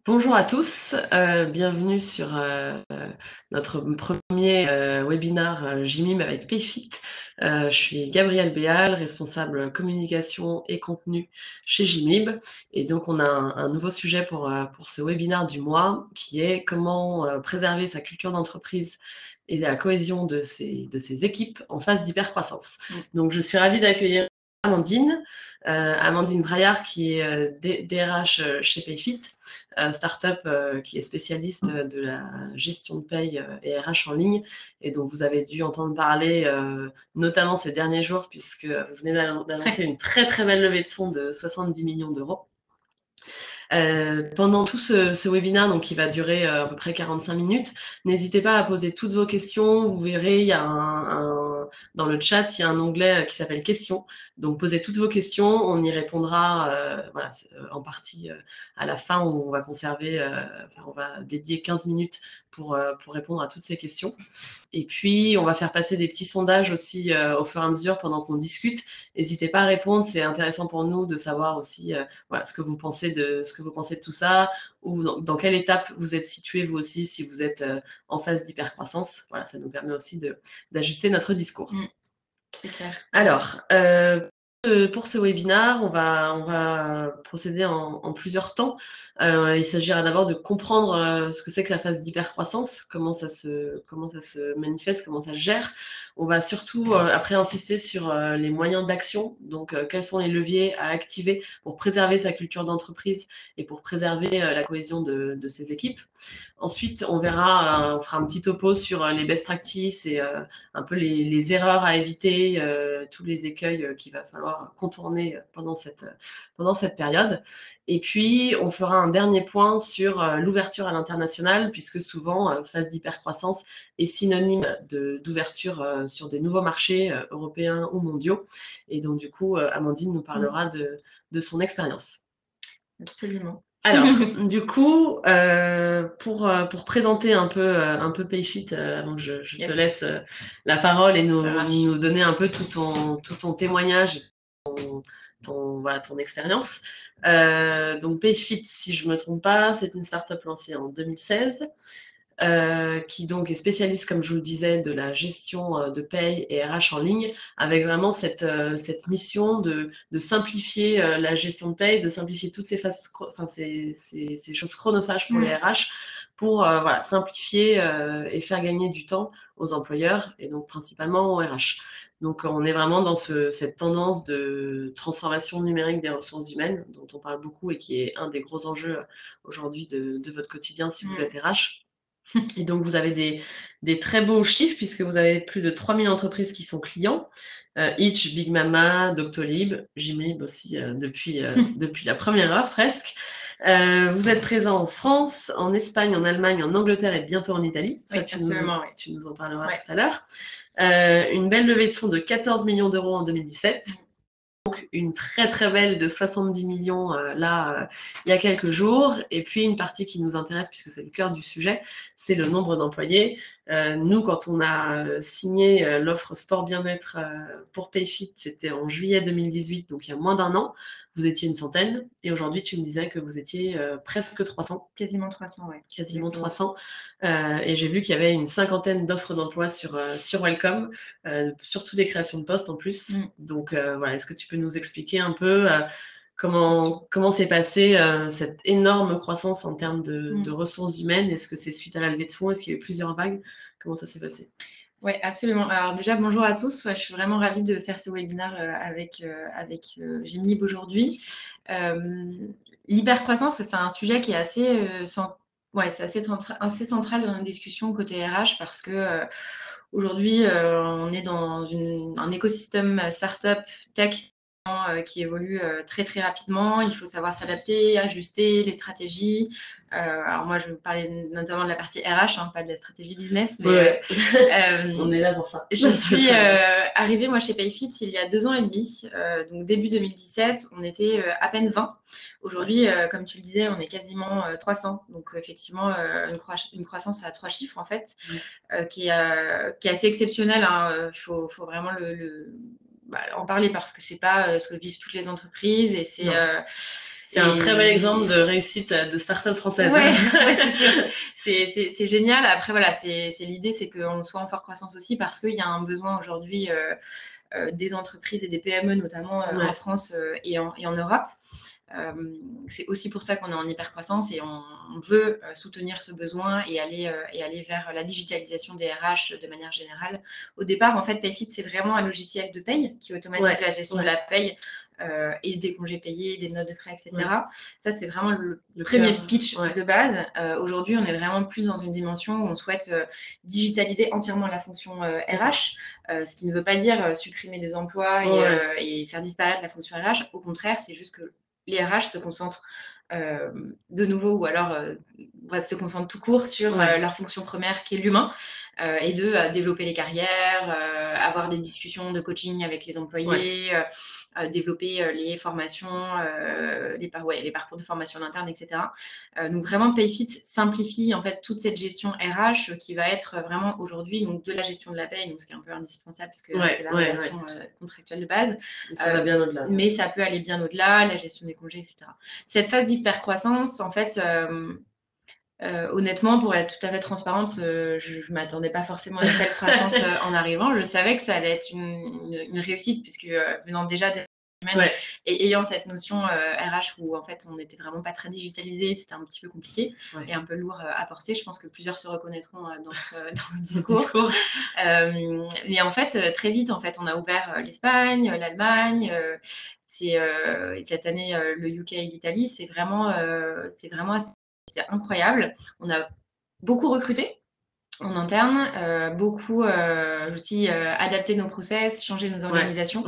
Bonjour à tous, bienvenue sur notre premier webinar JMIM avec Payfit. Je suis Gabrielle Béal, responsable communication et contenu chez JMIB. Et donc, on a un nouveau sujet pour ce webinar du mois qui est comment préserver sa culture d'entreprise et la cohésion de ses équipes en phase d'hypercroissance. Donc, je suis ravie d'accueillir Amandine Braillard, qui est DRH chez Payfit, startup qui est spécialiste de la gestion de paye et RH en ligne, et dont vous avez dû entendre parler notamment ces derniers jours, puisque vous venez d'annoncer une très très belle levée de fonds de 70 millions d'euros. Pendant tout ce webinaire, donc qui va durer à peu près 45 minutes, n'hésitez pas à poser toutes vos questions. Vous verrez, il y a dans le chat, il y a un onglet qui s'appelle questions. Donc posez toutes vos questions, on y répondra voilà, en partie à la fin où on va conserver, on va dédier 15 minutes pour répondre à toutes ces questions. Et puis, on va faire passer des petits sondages aussi au fur et à mesure pendant qu'on discute. N'hésitez pas à répondre, c'est intéressant pour nous de savoir aussi voilà, ce que vous pensez de tout ça, ou dans quelle étape vous êtes situé vous aussi, si vous êtes en phase d'hypercroissance. Voilà, ça nous permet aussi d'ajuster notre discours. C'est clair. Alors, pour ce webinaire, on va procéder en plusieurs temps. Il s'agira d'abord de comprendre ce que c'est que la phase d'hypercroissance, comment ça se manifeste, comment ça se gère. On va surtout après insister sur les moyens d'action, donc quels sont les leviers à activer pour préserver sa culture d'entreprise et pour préserver la cohésion de ses équipes. Ensuite, on fera un petit topo sur les best practices et un peu les erreurs à éviter, tous les écueils qu'il va falloir contourner pendant cette période. Et puis, on fera un dernier point sur l'ouverture à l'international, puisque souvent, phase d'hypercroissance est synonyme d'ouverture sur des nouveaux marchés européens ou mondiaux. Et donc, du coup, Amandine nous parlera de son expérience. Absolument. Alors, du coup, pour présenter un peu Payfit, avant que je te laisse la parole et nous donner un peu tout ton témoignage, ton expérience. Donc Payfit, si je ne me trompe pas, c'est une startup lancée en 2016. Qui donc est spécialiste, comme je vous le disais, de la gestion de paye et RH en ligne, avec vraiment cette mission de simplifier la gestion de paye, de simplifier toutes ces phases, ces choses chronophages pour les RH, pour voilà, simplifier et faire gagner du temps aux employeurs et donc principalement aux RH. Donc on est vraiment dans cette tendance de transformation numérique des ressources humaines dont on parle beaucoup et qui est un des gros enjeux aujourd'hui de votre quotidien si vous êtes RH. Et donc, vous avez des très beaux chiffres puisque vous avez plus de 3000 entreprises qui sont clients. Itch, Big Mama, Doctolib, Gymlib aussi depuis la première heure presque. Vous êtes présent en France, en Espagne, en Allemagne, en Angleterre et bientôt en Italie. Ça, tu nous en parleras tout à l'heure. Une belle levée de fonds de 14 millions d'euros en 2017. Donc une très très belle de 70 millions il y a quelques jours. Et puis une partie qui nous intéresse, puisque c'est le cœur du sujet, c'est le nombre d'employés. Nous, quand on a signé l'offre sport bien-être pour Payfit, c'était en juillet 2018, donc il y a moins d'un an. Vous étiez une centaine. Et aujourd'hui, tu me disais que vous étiez presque 300. Quasiment 300, oui. Quasiment 300. Et j'ai vu qu'il y avait une cinquantaine d'offres d'emploi sur Welcome, surtout des créations de postes en plus. Donc voilà, est-ce que tu peux nous expliquer un peu comment s'est passée cette énorme croissance en termes de ressources humaines? Est-ce que c'est suite à la levée de fonds? Est-ce qu'il y a eu plusieurs vagues? Comment ça s'est passé? Oui, absolument. Alors déjà, bonjour à tous. Je suis vraiment ravie de faire ce webinaire avec Gymlib aujourd'hui. L'hypercroissance, c'est un sujet qui est assez, assez central dans nos discussions côté RH parce que aujourd'hui, on est dans un écosystème startup tech qui évolue très très rapidement. Il faut savoir s'adapter, ajuster les stratégies. Alors moi, je vais vous parler notamment de la partie RH, pas de la stratégie business. Mais, on est là pour ça. Je suis arrivée moi chez Payfit il y a 2 ans et demi. Donc début 2017, on était à peine 20. Aujourd'hui, comme tu le disais, on est quasiment 300. Donc effectivement, une croissance à 3 chiffres en fait, qui est assez exceptionnelle. Il faut vraiment en parler parce que c'est pas ce que vivent toutes les entreprises et C'est un très bel exemple de réussite de start-up française. Ouais, c'est sûr. C'est génial. Après, voilà, l'idée, c'est qu'on soit en forte croissance aussi parce qu'il y a un besoin aujourd'hui des entreprises et des PME, notamment en France et en Europe. C'est aussi pour ça qu'on est en hyper-croissance et on veut soutenir ce besoin et aller vers la digitalisation des RH de manière générale. Au départ, en fait, Payfit, c'est vraiment un logiciel de paye qui automatise la gestion de la paye et des congés payés, des notes de frais, etc. Ça, c'est vraiment le premier pitch de base. Aujourd'hui, on est vraiment plus dans une dimension où on souhaite digitaliser entièrement la fonction RH, ce qui ne veut pas dire supprimer des emplois et faire disparaître la fonction RH. Au contraire, c'est juste que les RH se concentrent de nouveau ou alors se concentrent tout court sur leur fonction première qui est l'humain et de développer les carrières, avoir des discussions de coaching avec les employés, développer les formations, les parcours de formation en interne, etc. Donc vraiment, Payfit simplifie en fait toute cette gestion RH qui va être vraiment aujourd'hui donc de la gestion de la paye, donc ce qui est un peu indispensable parce que c'est la relation contractuelle de base. Ça va bien au-delà. Mais ça peut aller bien au-delà, la gestion des congés, etc. Cette phase d'hypercroissance, en fait, honnêtement, pour être tout à fait transparente, je ne m'attendais pas forcément à une telle croissance en arrivant. Je savais que ça allait être une réussite, puisque venant déjà des et ayant cette notion RH où en fait on n'était vraiment pas très digitalisé, c'était un petit peu compliqué et un peu lourd à porter. Je pense que plusieurs se reconnaîtront dans ce discours. Mais en fait, très vite, en fait, on a ouvert l'Espagne, l'Allemagne. Cette année, le UK et l'Italie, c'est vraiment incroyable. On a beaucoup recruté en interne, beaucoup aussi adapté nos process, changé nos organisations.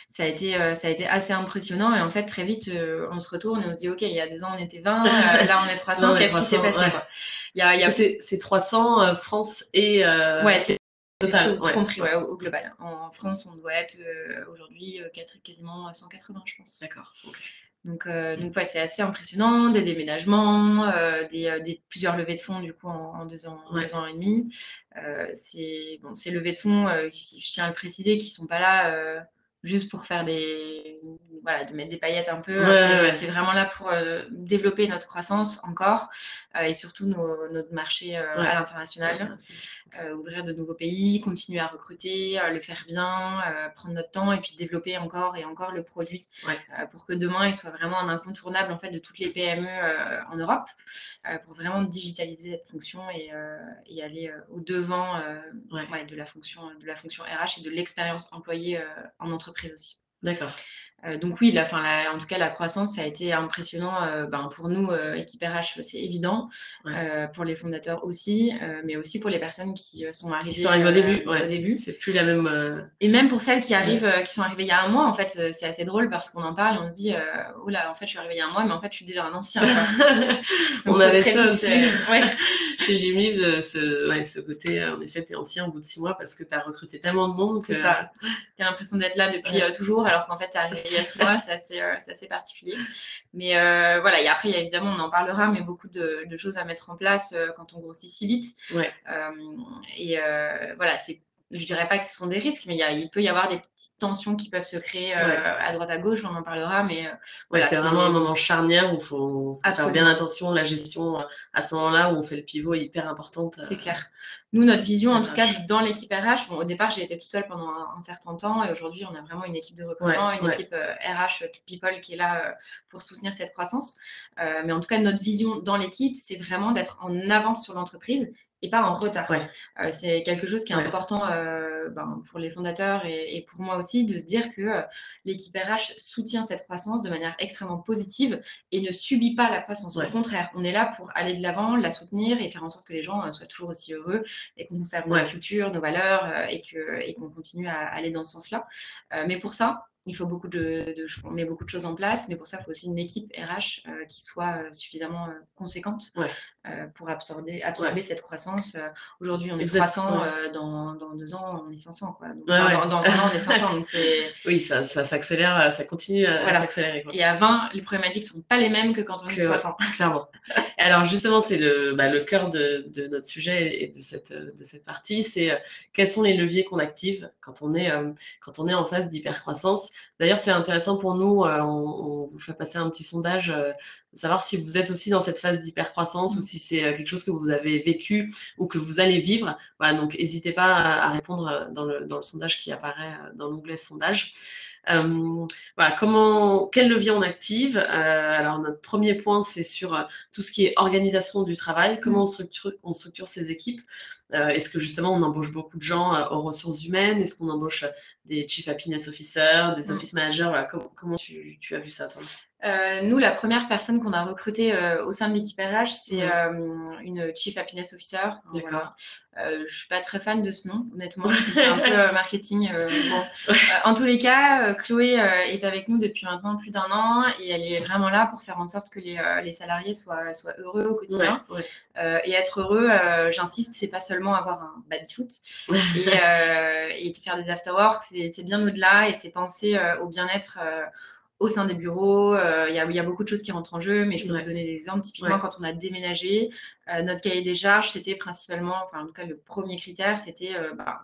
Ça a été assez impressionnant et en fait très vite on se retourne et on se dit ok, il y a 2 ans on était 20, là on est 300, qu'est-ce qui s'est passé quoi. C'est 300 France et c'est total, tout compris au global. En France on doit être aujourd'hui quasiment 180 je pense. D'accord. Okay. Donc c'est assez impressionnant, des déménagements, plusieurs levées de fonds du coup en 2 ans, 2 ans et demi. Ces levées de fonds, je tiens à le préciser, qui ne sont pas là juste pour faire de mettre des paillettes un peu. C'est vraiment là pour développer notre croissance encore et surtout notre marché à l'international, ouvrir de nouveaux pays, continuer à recruter, le faire bien, prendre notre temps et puis développer encore et encore le produit pour que demain il soit vraiment un incontournable en fait de toutes les PME en Europe, pour vraiment digitaliser cette fonction et aller au devant de la fonction RH et de l'expérience employée en entreprise aussi. D'accord. Donc oui, en tout cas, la croissance, ça a été impressionnant pour nous, équipe RH, c'est évident, pour les fondateurs aussi, mais aussi pour les personnes qui sont arrivées au début. C'est plus la même... Et même pour celles qui arrivent, qui sont arrivées il y a un mois, en fait, c'est assez drôle parce qu'on en parle et on se dit oh là, en fait, je suis arrivée il y a un mois, mais en fait, je suis déjà un ancien. On avait ça aussi chez Jimmy, ce côté, en effet, t'es ancien au bout de 6 mois parce que t'as recruté tellement de monde. C'est ça. T'as l'impression d'être là depuis toujours, alors qu'en fait, t'es arrivé il y a 6 mois, c'est assez particulier. Mais voilà, et après, évidemment, on en parlera, mais beaucoup de choses à mettre en place quand on grossit si vite. Voilà, je dirais pas que ce sont des risques, mais il peut y avoir des petites tensions qui peuvent se créer à droite à gauche, on en parlera, mais c'est vraiment un moment charnière où il faut faire bien attention. La gestion à ce moment-là où on fait le pivot est hyper importante. C'est clair. Nous, notre vision, en tout cas, dans l'équipe RH, au départ, j'ai été toute seule pendant un certain temps et aujourd'hui, on a vraiment une équipe de recrutement, une équipe RH People qui est là pour soutenir cette croissance. Mais en tout cas, notre vision dans l'équipe, c'est vraiment d'être en avance sur l'entreprise et pas en retard. C'est quelque chose qui est important pour les fondateurs et pour moi aussi, de se dire que l'équipe RH soutient cette croissance de manière extrêmement positive et ne subit pas la croissance. Au contraire, on est là pour aller de l'avant, la soutenir et faire en sorte que les gens soient toujours aussi heureux et qu'on conserve notre culture, nos valeurs et qu'on continue à aller dans ce sens-là. Mais pour ça, il faut on met beaucoup de choses en place, mais pour ça, il faut aussi une équipe RH qui soit suffisamment conséquente pour absorber cette croissance. Aujourd'hui, on est 300, dans 2 ans, on est 500. Quoi. Donc, dans 1 an, on est 500. Donc oui, ça s'accélère, ça continue à s'accélérer. Quoi. Et à 20, les problématiques ne sont pas les mêmes que quand on est 300. Clairement. Alors justement, c'est le cœur de notre sujet et de cette partie, c'est quels sont les leviers qu'on active quand on est en phase d'hypercroissance. D'ailleurs, c'est intéressant pour nous, on vous fait passer un petit sondage, de savoir si vous êtes aussi dans cette phase d'hypercroissance ou si c'est quelque chose que vous avez vécu ou que vous allez vivre. Voilà, donc n'hésitez pas à répondre dans le sondage qui apparaît dans l'onglet sondage. Voilà, quel levier on active? Alors notre premier point, c'est sur tout ce qui est organisation du travail, comment on structure ses équipes. Est-ce que justement on embauche beaucoup de gens aux ressources humaines? Est-ce qu'on embauche des Chief Happiness Officers, des Office Managers? Voilà, comment tu as vu ça, toi? Nous, la première personne qu'on a recrutée au sein de l'équipe RH, c'est une Chief Happiness Officer. D'accord. Voilà. Je suis pas très fan de ce nom, honnêtement. C'est un peu marketing. Bon. En tous les cas, Chloé est avec nous depuis maintenant plus d'1 an et elle est vraiment là pour faire en sorte que les salariés soient heureux au quotidien. Et être heureux, j'insiste, c'est pas seulement avoir un baby-foot et faire des after-work, c'est bien au-delà et c'est penser au bien-être au sein des bureaux. Il y a beaucoup de choses qui rentrent en jeu, mais je peux vous donner des exemples. Typiquement, quand on a déménagé, notre cahier des charges, c'était principalement, enfin en tout cas le premier critère, c'était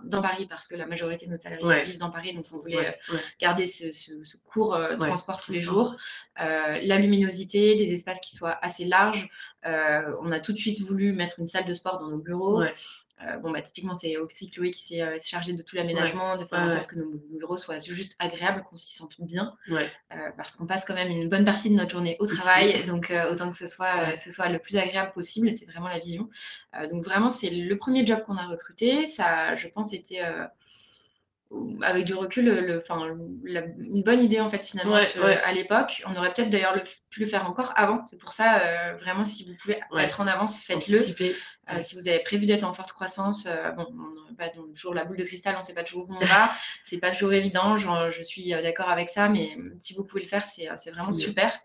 dans Paris, parce que la majorité de nos salariés vivent dans Paris, donc on voulait garder ce court transport tous les jours. La luminosité, des espaces qui soient assez larges. On a tout de suite voulu mettre une salle de sport dans nos bureaux. Typiquement, c'est aussi Chloé qui s'est chargée de tout l'aménagement, de faire en sorte que nos bureaux soient juste agréables, qu'on s'y sente bien. Parce qu'on passe quand même une bonne partie de notre journée au travail, donc autant que ce soit le plus agréable possible, et c'est vraiment la vision. Donc vraiment, c'est le premier job qu'on a recruté. Ça, je pense, était avec du recul, une bonne idée en fait finalement à l'époque. On aurait peut-être d'ailleurs pu le faire encore avant. C'est pour ça, vraiment, si vous pouvez être en avance, faites-le. Si vous avez prévu d'être en forte croissance, on n'a pas toujours la boule de cristal, on ne sait pas toujours où on va. C'est pas toujours évident. Je suis d'accord avec ça, mais si vous pouvez le faire, c'est vraiment super.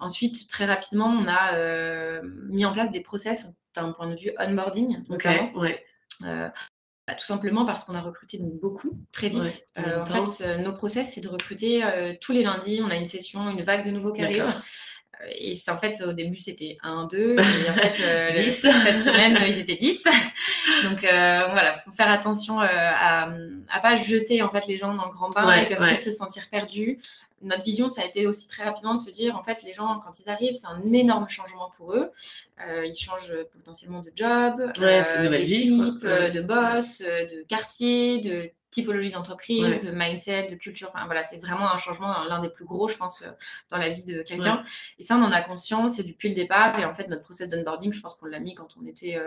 Ensuite, très rapidement, on a mis en place des process d'un point de vue onboarding, notamment. Tout simplement parce qu'on a recruté beaucoup, très vite. En fait, nos process, c'est de recruter tous les lundis. On a une session, une vague de nouveaux qui arrivent. Et en fait, au début, c'était 1, 2. Et en fait, 10. Cette semaine, ils étaient 10. Donc voilà, il faut faire attention à pas jeter en fait les gens dans le grand bain. Ils peuvent vite se sentir perdus. Notre vision, ça a été aussi très rapidement de se dire, en fait, les gens, quand ils arrivent, c'est un énorme changement pour eux. Ils changent potentiellement de job, d'équipe, de boss, de quartier, de typologie d'entreprise, de mindset, de culture. Enfin, voilà, c'est vraiment un changement, l'un des plus gros, je pense, dans la vie de quelqu'un. Et ça, on en a conscience, et depuis le départ. Et en fait, notre process d'onboarding, je pense qu'on l'a mis quand on était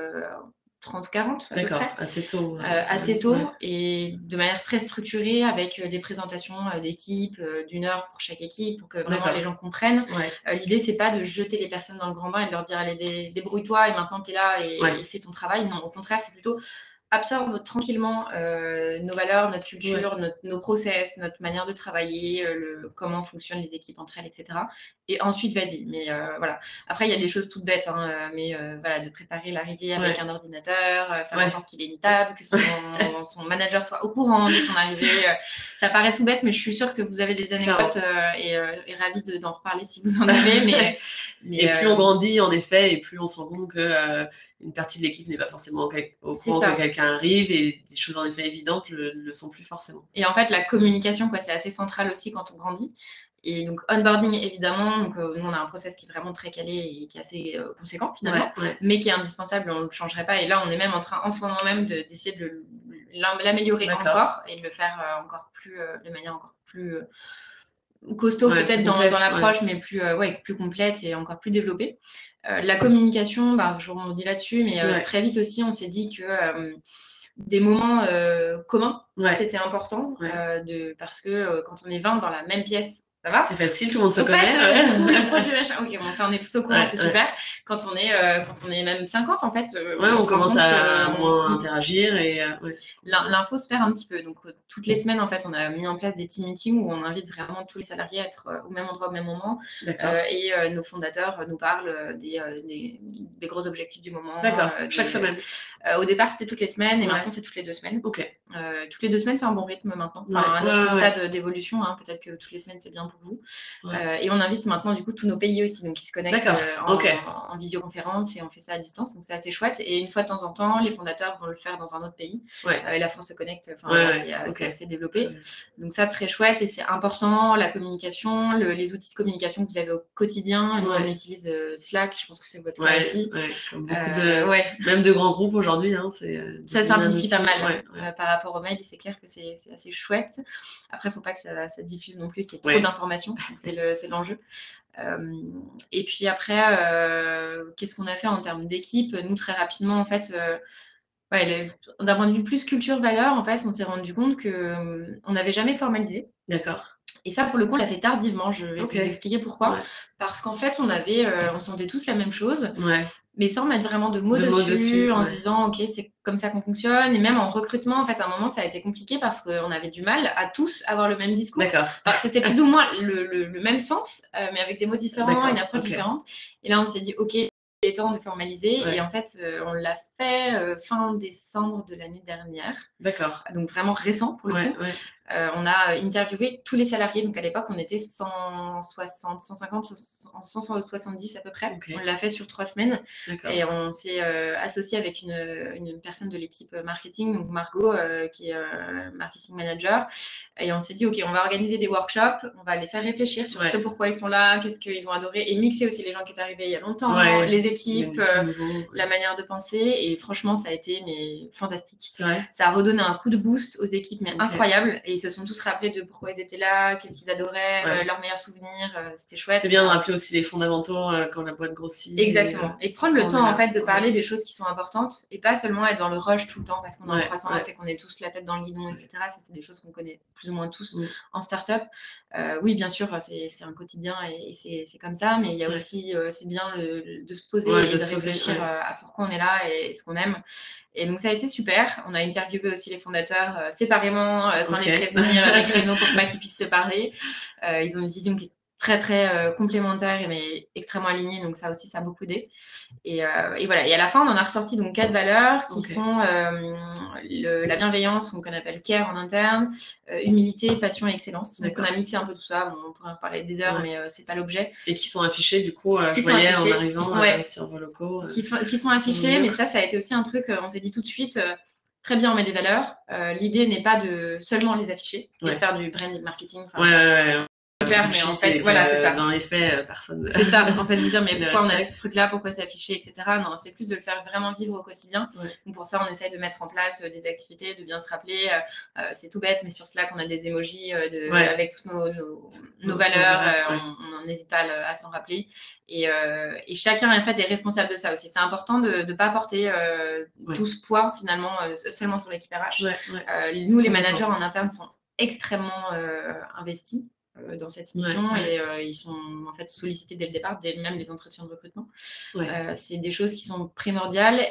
30-40 à peu près. Assez tôt. Assez tôt, et de manière très structurée, avec des présentations d'équipe d'1 heure pour chaque équipe, pour que vraiment les gens comprennent. L'idée, c'est pas de jeter les personnes dans le grand bain et de leur dire allez, débrouille-toi et maintenant tu es là et fais ton travail. Non, au contraire, c'est plutôt absorbe tranquillement nos valeurs, notre culture, nos process, notre manière de travailler, comment fonctionnent les équipes entre elles, etc. Et ensuite, vas-y. Mais voilà. Après, il y a des choses toutes bêtes, mais voilà, de préparer l'arrivée avec un ordinateur, faire en sorte qu'il ait une table, que son manager soit au courant de son arrivée. Ça paraît tout bête, mais je suis sûre que vous avez des anecdotes et ravie d'en reparler si vous en avez. Et plus on grandit, en effet, et plus on se rend compte que une partie de l'équipe n'est pas forcément au courant que quelqu'un arrive, et des choses en effet évidentes le sont plus forcément. Et en fait, la communication, c'est assez central aussi quand on grandit. Et donc, onboarding, évidemment. Donc, nous, on a un process qui est vraiment très calé et qui est assez conséquent, finalement, mais qui est indispensable. On ne le changerait pas. Et là, on est même en train, en ce moment même, d'essayer de l'améliorer encore et de le faire de manière encore plus costaud, peut-être dans l'approche, mais plus complète et encore plus développée. La communication, je rebondis là-dessus, mais très vite aussi, on s'est dit que des moments communs, c'était important, parce que quand on est 20 dans la même pièce, ça va. C'est facile, tout le monde se connaît. Le produit machin. Ok, bon, ça, on est tous au courant, c'est super. Quand on est même 50, en fait, on commence à moins interagir et l'info se perd un petit peu. Donc, toutes les semaines, en fait, on a mis en place des team meetings où on invite vraiment tous les salariés à être au même endroit au même moment. Et nos fondateurs nous parlent des gros objectifs du moment. Chaque semaine. Au départ, c'était toutes les semaines, et maintenant, c'est toutes les 2 semaines. Toutes les 2 semaines, c'est un bon rythme maintenant. À notre stade d'évolution, peut-être que toutes les semaines, c'est bien pour vous. Et on invite maintenant du coup tous nos pays aussi, donc ils se connectent en visioconférence et on fait ça à distance, donc c'est assez chouette. Et une fois de temps en temps, les fondateurs vont le faire dans un autre pays. Et la France se connecte, c'est assez développé. Donc ça, très chouette, et c'est important, la communication, les outils de communication que vous avez au quotidien. Nous, on utilise Slack, je pense que c'est votre cas aussi. Comme beaucoup même de grands groupes aujourd'hui. Ça simplifie pas mal par rapport au mail, c'est clair que c'est assez chouette. Après, il ne faut pas que ça diffuse non plus, qu'il y ait trop d'informations, c'est l'enjeu. Et puis après, qu'est-ce qu'on a fait en termes d'équipe? Nous, très rapidement, en fait, d'un point de vue plus culture-valeur, en fait, on s'est rendu compte qu'on n'avait jamais formalisé. D'accord. Et ça, pour le coup, on l'a fait tardivement. Je vais vous expliquer pourquoi. Parce qu'en fait, on sentait tous la même chose, mais sans mettre vraiment de mots dessus, en se disant, OK, c'est comme ça qu'on fonctionne. Et même en recrutement, en fait, à un moment, ça a été compliqué parce qu'on avait du mal à tous avoir le même discours. C'était plus ou moins le même sens, mais avec des mots différents, une approche différente. Et là, on s'est dit, OK, il est temps de formaliser. Et en fait, on l'a fait fin décembre de l'année dernière. Donc vraiment récent pour le coup. On a interviewé tous les salariés. Donc à l'époque, on était 160, 150, 170 à peu près. On l'a fait sur 3 semaines. Et on s'est associé avec une personne de l'équipe marketing, donc Margot, qui est marketing manager. Et on s'est dit, OK, on va organiser des workshops. On va les faire réfléchir sur ce pourquoi ils sont là, qu'est-ce qu'ils ont adoré. Et mixer aussi les gens qui étaient arrivés il y a longtemps, les équipes, la manière de penser. Et franchement, ça a été fantastique. Ça a redonné un coup de boost aux équipes, mais incroyable. Et ils se sont tous rappelés de pourquoi ils étaient là, qu'est-ce qu'ils adoraient, leurs meilleurs souvenirs. C'était chouette. C'est bien de rappeler aussi les fondamentaux quand la boîte grossit. Exactement. Et prendre le temps, en fait, de parler des choses qui sont importantes et pas seulement être dans le rush tout le temps parce qu'on est en croissance et qu'on est tous la tête dans le guidon, etc. Ça, c'est des choses qu'on connaît plus ou moins tous en start-up. Oui, bien sûr, c'est un quotidien et c'est comme ça, mais il y a aussi, c'est bien de se poser et de réfléchir à pourquoi on est là et ce qu'on aime. Et donc, ça a été super. On a interviewé aussi les fondateurs séparément, sans les prévenir, des créneaux pour pas qu'ils puissent se parler. Ils ont une vision qui est très, très complémentaire, mais extrêmement alignée. Donc, ça aussi, ça a beaucoup aidé. Et voilà. Et à la fin, on en a ressorti donc 4 valeurs qui sont la bienveillance, qu'on appelle care en interne, humilité, passion et excellence. Donc, on a mixé un peu tout ça. On pourrait en reparler des heures, mais c'est pas l'objet. Et qui sont affichés, du coup, je voyais en arrivant sur vos locaux. Qui sont affichés, mais ça a été aussi un truc, on s'est dit tout de suite, très bien, on met des valeurs. L'idée n'est pas de seulement les afficher et de faire du brand marketing. Mais en fait, voilà, c'est ça. Dans les faits, personne. C'est ça, en fait, de dire, mais pourquoi on a ce truc-là, pourquoi c'est affiché, etc. Non, c'est plus de le faire vraiment vivre au quotidien. Donc, pour ça, on essaye de mettre en place des activités, de bien se rappeler. C'est tout bête, mais sur Slack, on a des emojis avec toutes nos valeurs. On n'hésite pas à s'en rappeler. Et chacun, en fait, est responsable de ça aussi. C'est important de ne pas porter tout ce poids, finalement, seulement sur l'équipe RH. Nous, les managers en interne sont extrêmement investis dans cette mission et ils sont en fait sollicités dès le départ, dès même les entretiens de recrutement. C'est des choses qui sont primordiales.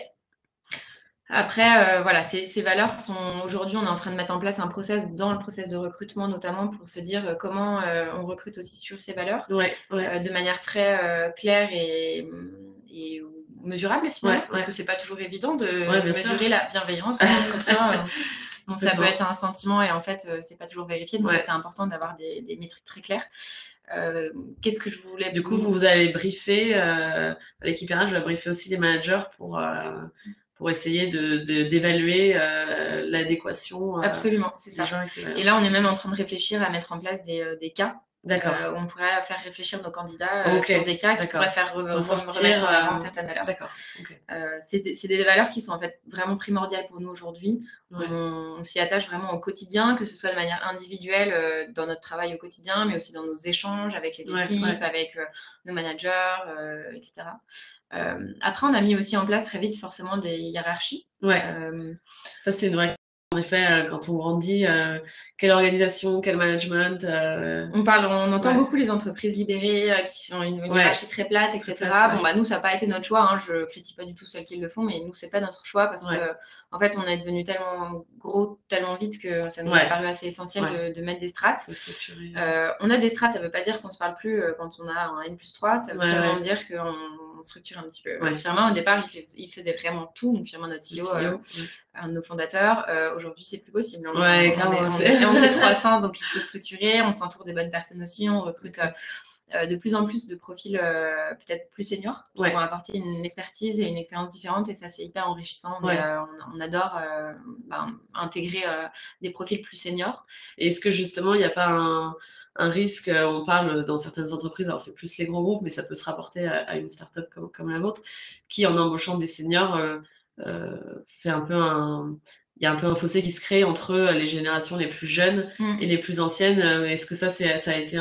Après, voilà, ces valeurs sont aujourd'hui, on est en train de mettre en place un process dans le process de recrutement, notamment pour se dire comment on recrute aussi sur ces valeurs de manière très claire et mesurable finalement, parce que c'est pas toujours évident de mesurer la bienveillance en entretien. Bon, ça peut être un sentiment et en fait, c'est pas toujours vérifié. Donc, ça, c'est important d'avoir des métriques très claires. Qu'est-ce que je voulais... Du coup, vous allez briefer, l'équipe RH va briefer aussi les managers pour essayer d'évaluer l'adéquation. Absolument, c'est ça. Et là, on est même en train de réfléchir à mettre en place des cas. On pourrait faire réfléchir nos candidats sur des cas qui pourraient faire remettre en certaines valeurs. C'est des valeurs qui sont en fait vraiment primordiales pour nous aujourd'hui. On s'y attache vraiment au quotidien, que ce soit de manière individuelle dans notre travail au quotidien, mais aussi dans nos échanges avec les équipes, avec nos managers, etc. Après, on a mis aussi en place très vite forcément des hiérarchies. Ça, c'est une vraie... En effet, quand on grandit, quelle organisation, quel management On entend beaucoup les entreprises libérées qui ont une hiérarchie très plate, etc. Bon, nous, ça n'a pas été notre choix. Je ne critique pas du tout celles qui le font, mais nous, ce n'est pas notre choix parce que, en fait, on est devenu tellement gros, tellement vite que ça nous a paru assez essentiel de mettre des strates. On a des strates, ça ne veut pas dire qu'on ne se parle plus quand on a un N+3. Ça veut seulement dire qu'on on structure un petit peu. Firmin, au départ, il faisait vraiment tout. Donc, Firmin, notre CEO, un de nos fondateurs. Aujourd'hui, c'est plus possible. On est 300, donc il faut structurer. On s'entoure des bonnes personnes aussi. On recrute de plus en plus de profils peut-être plus seniors qui vont apporter une expertise et une expérience différente, et ça c'est hyper enrichissant. On adore intégrer des profils plus seniors. Et est-ce que justement il n'y a pas un risque, on parle dans certaines entreprises, alors c'est plus les gros groupes, mais ça peut se rapporter à une start-up comme la vôtre, qui en embauchant des seniors fait un peu il y a un peu un fossé qui se crée entre les générations les plus jeunes et les plus anciennes. Est-ce que ça a été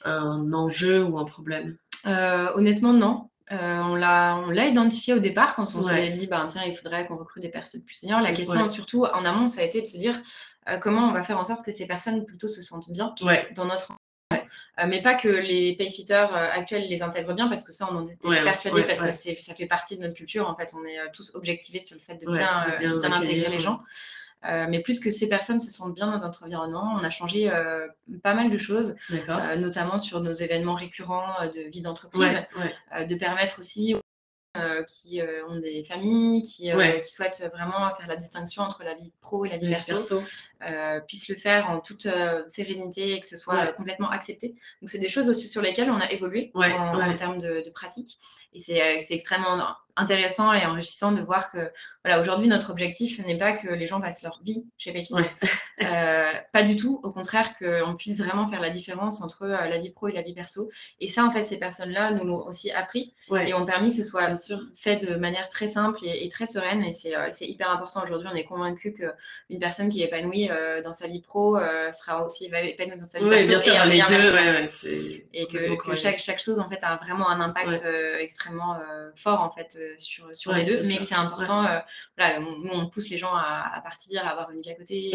un enjeu ou un problème? Honnêtement, non. On l'a identifié au départ quand on s'est dit, tiens, il faudrait qu'on recrute des personnes plus seniors. La question, surtout en amont, ça a été de se dire comment on va faire en sorte que ces personnes plutôt se sentent bien dans notre mais pas que les payfitters actuels les intègrent bien, parce que ça, on en était persuadés, parce que ça fait partie de notre culture. En fait, on est tous objectivés sur le fait de bien intégrer les gens. Mais plus que ces personnes se sentent bien dans notre environnement, on a changé pas mal de choses, notamment sur nos événements récurrents de vie d'entreprise, de permettre aussi qui ont des familles, qui souhaitent vraiment faire la distinction entre la vie pro et la vie perso, puissent le faire en toute sérénité et que ce soit complètement accepté. Donc, c'est des choses aussi sur lesquelles on a évolué en termes de pratique. Et c'est extrêmement intéressant et enrichissant de voir que aujourd'hui, notre objectif n'est pas que les gens passent leur vie chez Payfit. Pas du tout. Au contraire, qu'on puisse vraiment faire la différence entre la vie pro et la vie perso. Et ça, en fait, ces personnes-là nous l'ont aussi appris et ont permis que ce soit fait de manière très simple et très sereine. Et c'est hyper important aujourd'hui. On est convaincus qu'une personne qui est épanouie dans sa vie pro sera aussi épanouie dans sa vie perso. Bien sûr, les deux, et que chaque chose, en fait, a vraiment un impact extrêmement fort, en fait, sur les deux. Mais c'est important. Nous, on pousse les gens à partir, à avoir une vie à côté,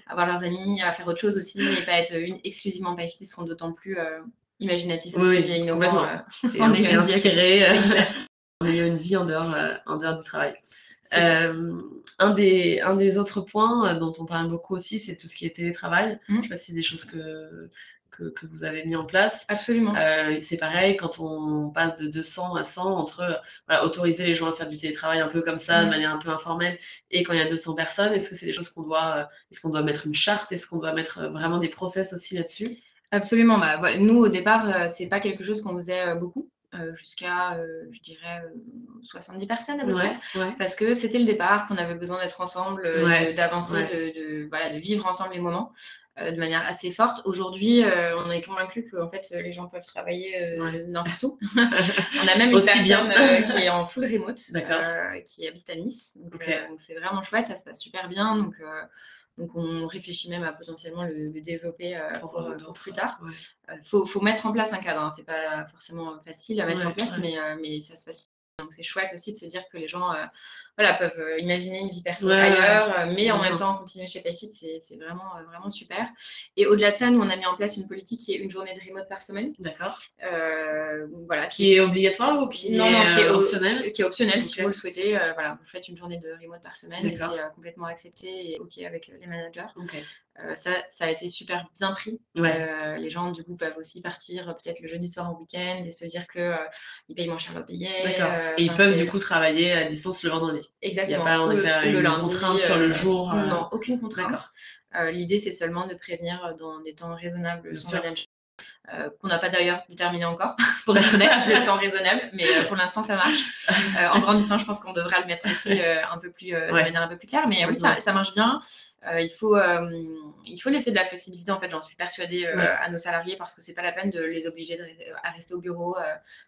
avoir leurs amis, à faire autre chose aussi, et pas être exclusivement Payfit. Ils seront d'autant plus imaginatifs aussi et innovants. Et inspirés en ayant une vie en dehors du travail. Un des autres points dont on parle beaucoup aussi, c'est tout ce qui est télétravail. Je ne sais pas si c'est des choses que vous avez mis en place. Absolument. C'est pareil, quand on passe de 200 à 100, entre autoriser les gens à faire du télétravail un peu comme ça, de manière un peu informelle, et quand il y a 200 personnes, est-ce que c'est des choses est-ce qu'on doit mettre une charte? Est-ce qu'on doit mettre vraiment des process aussi là-dessus? Absolument. Nous, au départ, c'est pas quelque chose qu'on faisait beaucoup. Jusqu'à, je dirais, 70 personnes à peu près, parce que c'était le départ, qu'on avait besoin d'être ensemble, d'avancer, de vivre ensemble les moments de manière assez forte. Aujourd'hui, on est convaincus que en fait, les gens peuvent travailler n'importe où. On a même une personne qui est en full remote, qui habite à Nice. Donc, c'est vraiment chouette, ça se passe super bien. Donc, on réfléchit même à potentiellement le développer pour plus tard. Faut mettre en place un cadre. C'est pas forcément facile à mettre en place, mais ça se passe. Donc, c'est chouette aussi de se dire que les gens peuvent imaginer une vie perso ailleurs, mais en même temps continuer chez Payfit. C'est vraiment, vraiment super. Et au-delà de ça, nous, on a mis en place une politique qui est une journée de remote par semaine. D'accord. Qui est obligatoire ou qui est optionnelle? Qui est optionnelle, si vous le souhaitez. Vous faites une journée de remote par semaine et c'est complètement accepté et OK avec les managers. Ça a été super bien pris. Les gens, du coup, peuvent aussi partir peut-être le jeudi soir en week-end et se dire qu'ils payent moins cher leur billet. Et ils peuvent, du coup, travailler à distance le vendredi. Exactement. Il n'y a pas, en effet, une contrainte sur le jour. Non, aucune contrainte. L'idée, c'est seulement de prévenir dans des temps raisonnables son manager. Qu'on n'a pas d'ailleurs déterminé encore, pour être honnête, le temps raisonnable, mais pour l'instant ça marche. En grandissant, je pense qu'on devra le mettre aussi de manière un peu plus claire, mais oui, ça marche bien. Il faut laisser de la flexibilité, en fait, j'en suis persuadée, à nos salariés, parce que c'est pas la peine de les obliger à rester au bureau.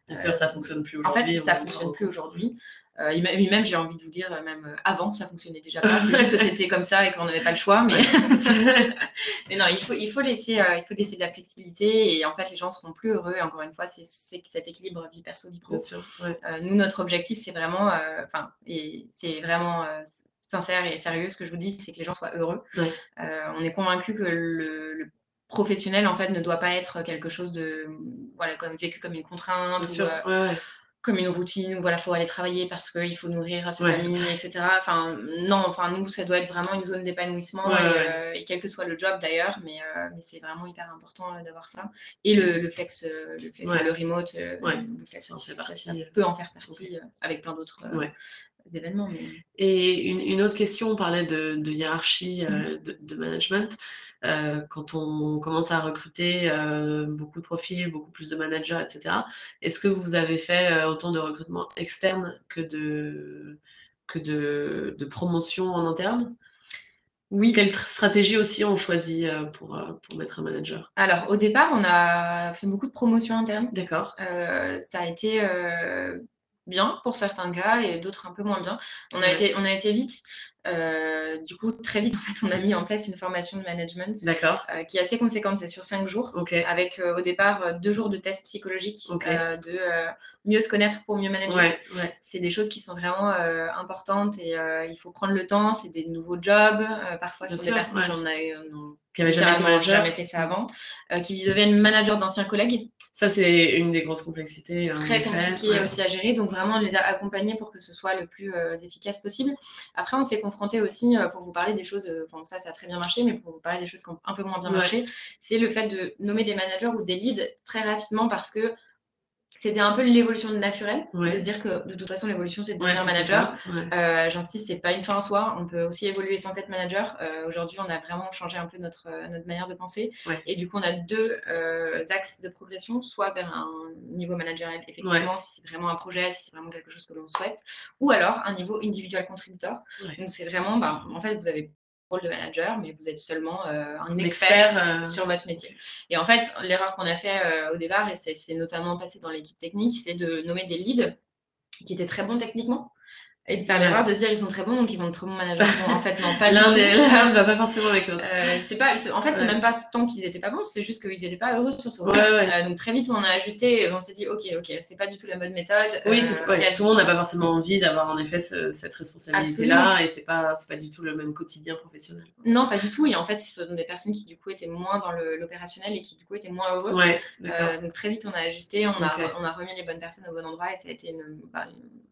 Bien sûr, ça fonctionne plus aujourd'hui. En fait, ça fonctionne plus aujourd'hui. Même, j'ai envie de vous dire, même avant, ça fonctionnait déjà pas. C'est juste que c'était comme ça et qu'on n'avait pas le choix. Mais, mais non, il faut laisser de la flexibilité, et en fait, les gens seront plus heureux. Et encore une fois, c'est cet équilibre vie perso, vie pro. Bien sûr, nous, notre objectif, c'est vraiment, et c'est vraiment sincère et sérieux, ce que je vous dis, c'est que les gens soient heureux. On est convaincus que le professionnel, en fait, ne doit pas être quelque chose de vécu comme une contrainte. Bien sûr. comme une routine où voilà, faut aller travailler parce qu'il faut nourrir sa famille, etc. Enfin, non, enfin, nous, ça doit être vraiment une zone d'épanouissement et quel que soit le job d'ailleurs, mais c'est vraiment hyper important d'avoir ça. Et le flex, le remote, le flex, ça peut en faire partie avec plein d'autres événements. Mais... Et une autre question, on parlait de hiérarchie, de management. Quand on commence à recruter beaucoup de profils, beaucoup plus de managers, etc., est-ce que vous avez fait autant de recrutement externe que de promotion en interne? Oui. Quelle stratégie aussi on choisit pour mettre un manager? Alors, au départ, on a fait beaucoup de promotions internes. D'accord. Ça a été bien pour certains cas et d'autres un peu moins bien. On a été vite. Du coup, très vite, en fait, on a mis en place une formation de management qui est assez conséquente. C'est sur 5 jours, avec au départ 2 jours de tests psychologiques, de mieux se connaître pour mieux manager. C'est des choses qui sont vraiment importantes et il faut prendre le temps. C'est des nouveaux jobs. Parfois, ce sont des personnes qui n'avaient jamais fait ça avant, qui deviennent managers d'anciens collègues. Ça, c'est une des grosses complexités. Très compliqué aussi à gérer, donc vraiment on les a accompagnés pour que ce soit le plus efficace possible. Après, on s'est confronté aussi, pour vous parler des choses, ça a très bien marché, mais pour vous parler des choses qui ont un peu moins bien marché, c'est le fait de nommer des managers ou des leads très rapidement parce que c'était un peu l'évolution naturelle, de se dire que de toute façon l'évolution c'est de devenir manager. J'insiste, c'est pas une fin en soi, on peut aussi évoluer sans être manager. Aujourd'hui, on a vraiment changé un peu notre manière de penser et du coup on a 2 axes de progression, soit vers un niveau managérial effectivement si c'est vraiment un projet, si c'est vraiment quelque chose que l'on souhaite, ou alors un niveau individual contributeur. Donc c'est vraiment, en fait vous avez rôle de manager, mais vous êtes seulement un expert sur votre métier. Et en fait, l'erreur qu'on a fait au départ, et c'est notamment passé dans l'équipe technique, c'est de nommer des leads qui étaient très bons techniquement et de faire l'erreur de se dire ils sont très bons donc ils vont être très bons managers. Bon, en fait, non, pas du tout. L'un ne va pas forcément avec l'autre. En fait, c'est même pas tant qu'ils n'étaient pas bons, c'est juste qu'ils n'étaient pas heureux sur ce rôle. Donc très vite, on a ajusté et on s'est dit ok, c'est pas du tout la bonne méthode. Oui, tout le monde n'a pas forcément envie d'avoir en effet cette responsabilité-là et c'est pas du tout le même quotidien professionnel. Non, pas du tout. Et en fait, ce sont des personnes qui du coup étaient moins dans l'opérationnel et qui du coup étaient moins heureux. Donc très vite, on a ajusté, on a remis les bonnes personnes au bon endroit et ça a été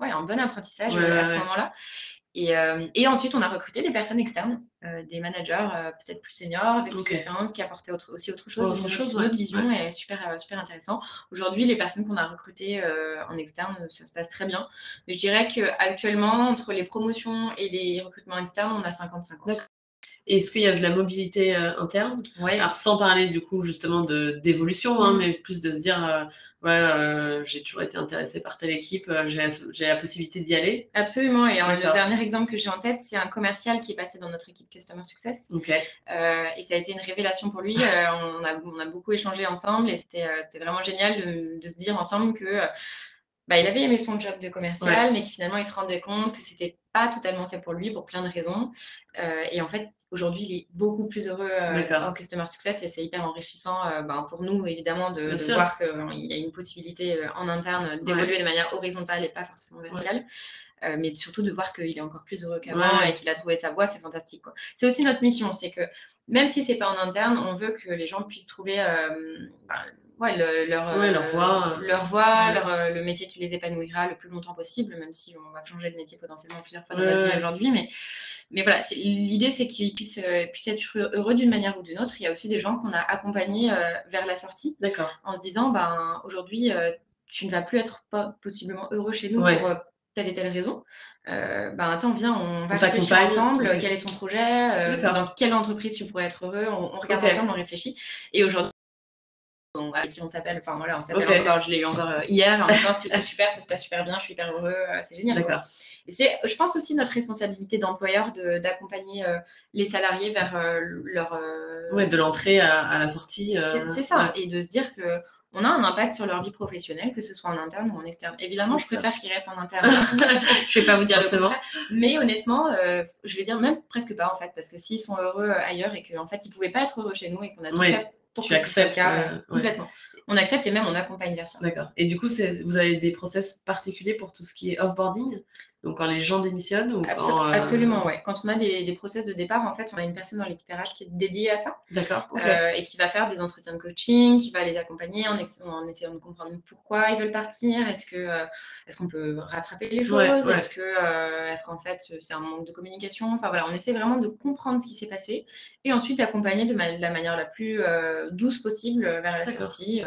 un bon apprentissage à ce moment-là. Et ensuite, on a recruté des personnes externes, des managers peut-être plus seniors, avec plus d'expérience, qui apportaient aussi autre chose, une autre vision et super intéressant. Aujourd'hui, les personnes qu'on a recrutées en externe, ça se passe très bien. Mais je dirais qu'actuellement, entre les promotions et les recrutements externes, on a 50-50. Est-ce qu'il y a de la mobilité interne? Alors, sans parler du coup justement d'évolution, mais plus de se dire j'ai toujours été intéressée par telle équipe, j'ai la possibilité d'y aller. Absolument. Et le dernier exemple que j'ai en tête, c'est un commercial qui est passé dans notre équipe Customer Success. Et ça a été une révélation pour lui. On a beaucoup échangé ensemble et c'était vraiment génial de se dire ensemble que il avait aimé son job de commercial, mais que finalement, il se rendait compte que c'était pas totalement fait pour lui, pour plein de raisons. Et en fait, aujourd'hui, il est beaucoup plus heureux en Customer Success et c'est hyper enrichissant pour nous, évidemment, de voir qu'il y a une possibilité en interne d'évoluer de manière horizontale et pas forcément verticale. Mais surtout de voir qu'il est encore plus heureux qu'avant et qu'il a trouvé sa voie, c'est fantastique. C'est aussi notre mission, c'est que même si c'est pas en interne, on veut que les gens puissent trouver leur voie, le métier qui les épanouira le plus longtemps possible, même si on va changer de métier potentiellement plusieurs fois dans notre vie aujourd'hui. Mais voilà, l'idée, c'est qu'ils puissent être heureux d'une manière ou d'une autre. Il y a aussi des gens qu'on a accompagnés vers la sortie, en se disant, aujourd'hui, tu ne vas plus être possiblement heureux chez nous pour telle et telle raison. Attends, viens, on va réfléchir ensemble. Quel est ton projet, dans quelle entreprise tu pourrais être heureux, on regarde ensemble, on réfléchit. Et aujourd'hui, avec qui on s'appelle, on s'appelle encore, je l'ai eu encore hier, c'est super, ça se passe super bien, je suis hyper heureux, c'est génial. Et c'est, je pense aussi notre responsabilité d'employeur d'accompagner les salariés vers leur... de l'entrée à la sortie. C'est ça, et de se dire que on a un impact sur leur vie professionnelle, que ce soit en interne ou en externe. Évidemment, je préfère qu'ils restent en interne. Je ne vais pas vous dire le contraire. Mais honnêtement, je vais dire même presque pas, en fait, parce que s'ils sont heureux ailleurs et qu'en fait, ils ne pouvaient pas être heureux chez nous et qu'on a tout fait pour tu que ce soit le acceptes cas. Complètement. On accepte et même on accompagne vers ça. D'accord. Et du coup, vous avez des process particuliers pour tout ce qui est offboarding? Donc quand les gens démissionnent ou quand, Absolument, ouais. Quand on a des process de départ, en fait, on a une personne dans l'équipe RH qui est dédiée à ça. D'accord, OK. Et qui va faire des entretiens de coaching, qui va les accompagner en essayant de comprendre pourquoi ils veulent partir. Est-ce qu'on peut rattraper les choses? Ouais. Est-ce qu'en fait, c'est un manque de communication? Enfin voilà, on essaie vraiment de comprendre ce qui s'est passé et ensuite d'accompagner de la manière la plus douce possible vers la sortie,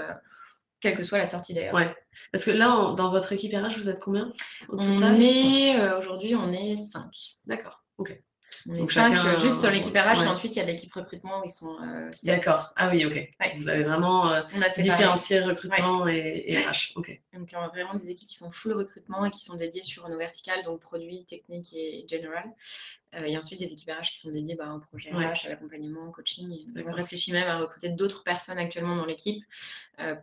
quelle que soit la sortie d'ailleurs. Ouais. Parce que là, dans votre équipe RH, vous êtes combien au total? Aujourd'hui, on est 5. D'accord, OK. On est Donc 5 chacun juste sur l'équipe RH et ouais. ensuite il y a l'équipe recrutement où ils sont 7. D'accord. Ah oui, OK. Ouais. Vous avez vraiment On a séparé. différencié recrutement et RH. OK. Donc on a vraiment des équipes qui sont full recrutement et qui sont dédiées sur nos verticales, donc produits, techniques et general. Et ensuite des équipes RH qui sont dédiées au projet RH, à l'accompagnement, au coaching. Et on réfléchit même à recruter d'autres personnes actuellement dans l'équipe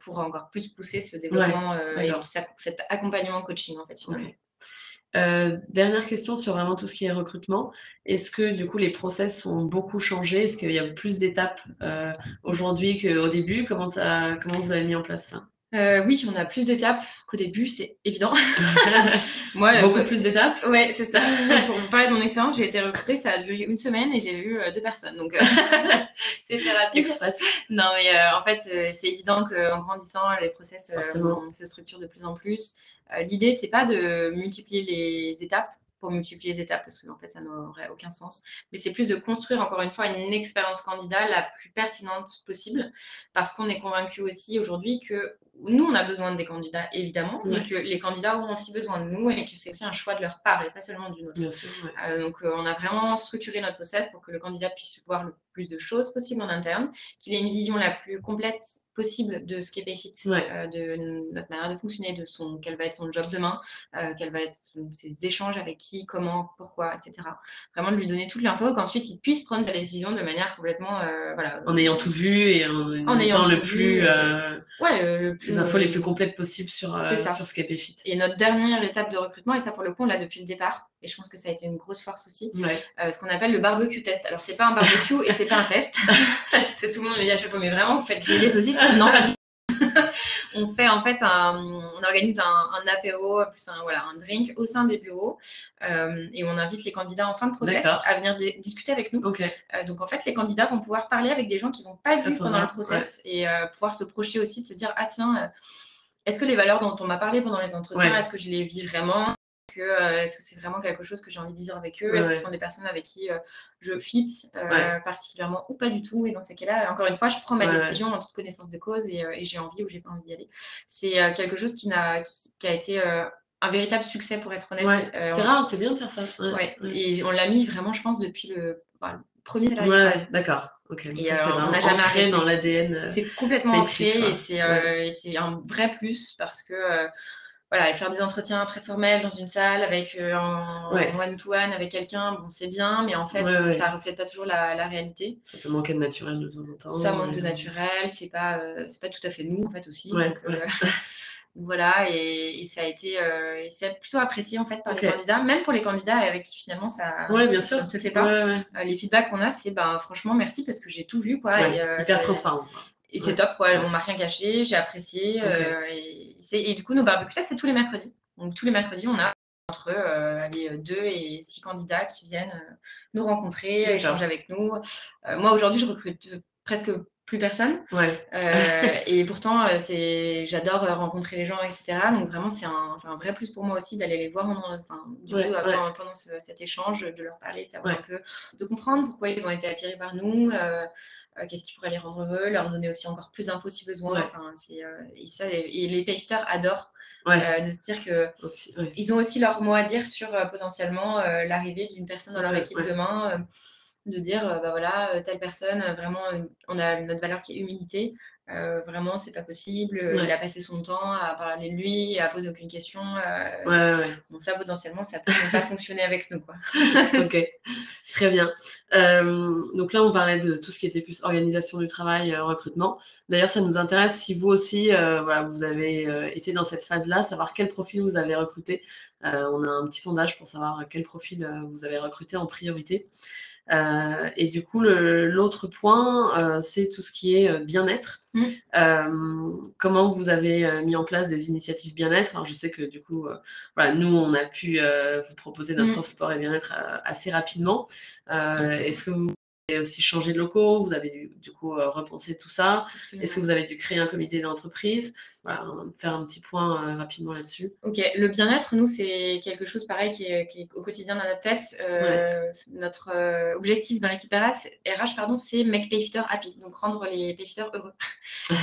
pour encore plus pousser ce développement et cet accompagnement coaching en fait finalement. OK. Dernière question sur vraiment tout ce qui est recrutement. Est-ce que du coup les process ont beaucoup changé? Est-ce qu'il y a plus d'étapes aujourd'hui qu'au début? Comment vous avez mis en place ça? Oui, on a plus d'étapes qu'au début, c'est évident. Beaucoup plus d'étapes? Ouais, c'est ça. Pour vous parler de mon expérience, j'ai été recrutée, ça a duré 1 semaine et j'ai vu 2 personnes. Donc c'était rapide. Express. Non, mais en fait, c'est évident qu'en grandissant, les process se structurent de plus en plus. L'idée, c'est pas de multiplier les étapes pour multiplier les étapes, parce que en fait, ça n'aurait aucun sens. Mais c'est plus de construire, encore une fois, une expérience candidat la plus pertinente possible, parce qu'on est convaincu aussi aujourd'hui que nous, on a besoin des candidats, évidemment, mais que les candidats ont aussi besoin de nous et que c'est aussi un choix de leur part et pas seulement du nôtre. Bien sûr, Donc, on a vraiment structuré notre process pour que le candidat puisse voir le plus de choses possible en interne, qu'il ait une vision la plus complète possible de ce qu'est Payfit, de notre manière de fonctionner, quel va être son job demain, quels vont être ses échanges avec qui, comment, pourquoi, etc. Vraiment de lui donner toute l'info, qu'ensuite il puisse prendre sa décision de manière complètement en ayant tout vu et en étant le plus infos les plus complètes possibles sur ce qu'est Payfit. Et notre dernière étape de recrutement, et ça pour le coup on l'a depuis le départ, et je pense que ça a été une grosse force aussi, ce qu'on appelle le barbecue test. Alors c'est pas un barbecue et c'est pas un test, c'est tout le monde me dit à chaque fois, mais vraiment vous faites griller des saucisses? Non, pas du tout. On fait en fait on organise un apéro plus un drink au sein des bureaux et on invite les candidats en fin de process à venir discuter avec nous. Donc en fait les candidats vont pouvoir parler avec des gens qu'ils n'ont pas vus pendant le process et pouvoir se projeter aussi, de se dire ah tiens est-ce que les valeurs dont on m'a parlé pendant les entretiens, est-ce que je les vis vraiment? Est-ce que c'est vraiment quelque chose que j'ai envie de vivre avec eux? Est-ce que ce sont des personnes avec qui je fit particulièrement ou pas du tout? Et dans ces cas-là, encore une fois, je prends ma décision en toute connaissance de cause et j'ai envie ou j'ai pas envie d'y aller. C'est quelque chose qui a été un véritable succès, pour être honnête. C'est rare, c'est bien de faire ça. Et on l'a mis vraiment, je pense, depuis le premier salarié. D'accord. Okay. Et on n'a jamais arrêté dans l'ADN. C'est complètement ancré et c'est un vrai plus parce que voilà, et faire des entretiens très formels dans une salle avec en one-to-one avec quelqu'un, bon, c'est bien, mais en fait, ça reflète pas toujours la réalité. Ça peut manquer de naturel de temps en temps. Ça manque de naturel, c'est pas tout à fait nous, en fait, aussi. Donc, voilà, et ça a été c'est plutôt apprécié, en fait, par les candidats, même pour les candidats avec qui, finalement, ça ne se fait pas. Les feedbacks qu'on a, c'est franchement, merci parce que j'ai tout vu, quoi. Hyper transparent. Et c'est top, on m'a rien caché, j'ai apprécié. Et du coup, nos barbecues, c'est tous les mercredis. Donc, tous les mercredis, on a entre 2 et 6 candidats qui viennent nous rencontrer, échanger avec nous. Moi, aujourd'hui, je recrute presque plus personne. Et pourtant, j'adore rencontrer les gens, etc. Donc, vraiment, c'est un vrai plus pour moi aussi d'aller les voir pendant cet échange, de leur parler, de savoir un peu, de comprendre pourquoi ils ont été attirés par nous. Qu'est-ce qui pourrait les rendre heureux, leur donner aussi encore plus d'infos si besoin. Et les payfitters adorent de se dire qu'ils ont aussi leur mot à dire sur potentiellement l'arrivée d'une personne dans leur équipe demain, de dire voilà, telle personne, vraiment, on a notre valeur qui est humilité. Vraiment, c'est pas possible. Il a passé son temps à parler de lui, à poser aucune question. Bon, ça, potentiellement, ça peut ne pas fonctionner avec nous, quoi. Ok, très bien. Donc là, on parlait de tout ce qui était plus organisation du travail, recrutement. D'ailleurs, ça nous intéresse si vous aussi, vous avez été dans cette phase-là, savoir quel profil vous avez recruté. On a un petit sondage pour savoir quel profil vous avez recruté en priorité. Et du coup, l'autre point, c'est tout ce qui est bien-être. Comment vous avez mis en place des initiatives bien-être? Alors, je sais que du coup, voilà, nous, on a pu vous proposer notre offre sport et bien-être assez rapidement. Est-ce que vous avez aussi changé de locaux? Vous avez du coup repensé tout ça? Est-ce que vous avez dû créer un comité d'entreprise? Voilà, on va faire un petit point rapidement là-dessus. Ok, le bien-être, nous, c'est quelque chose pareil qui est au quotidien dans notre tête. Notre objectif dans l'équipe RH, pardon, c'est make payfitter happy, donc rendre les payfitters heureux.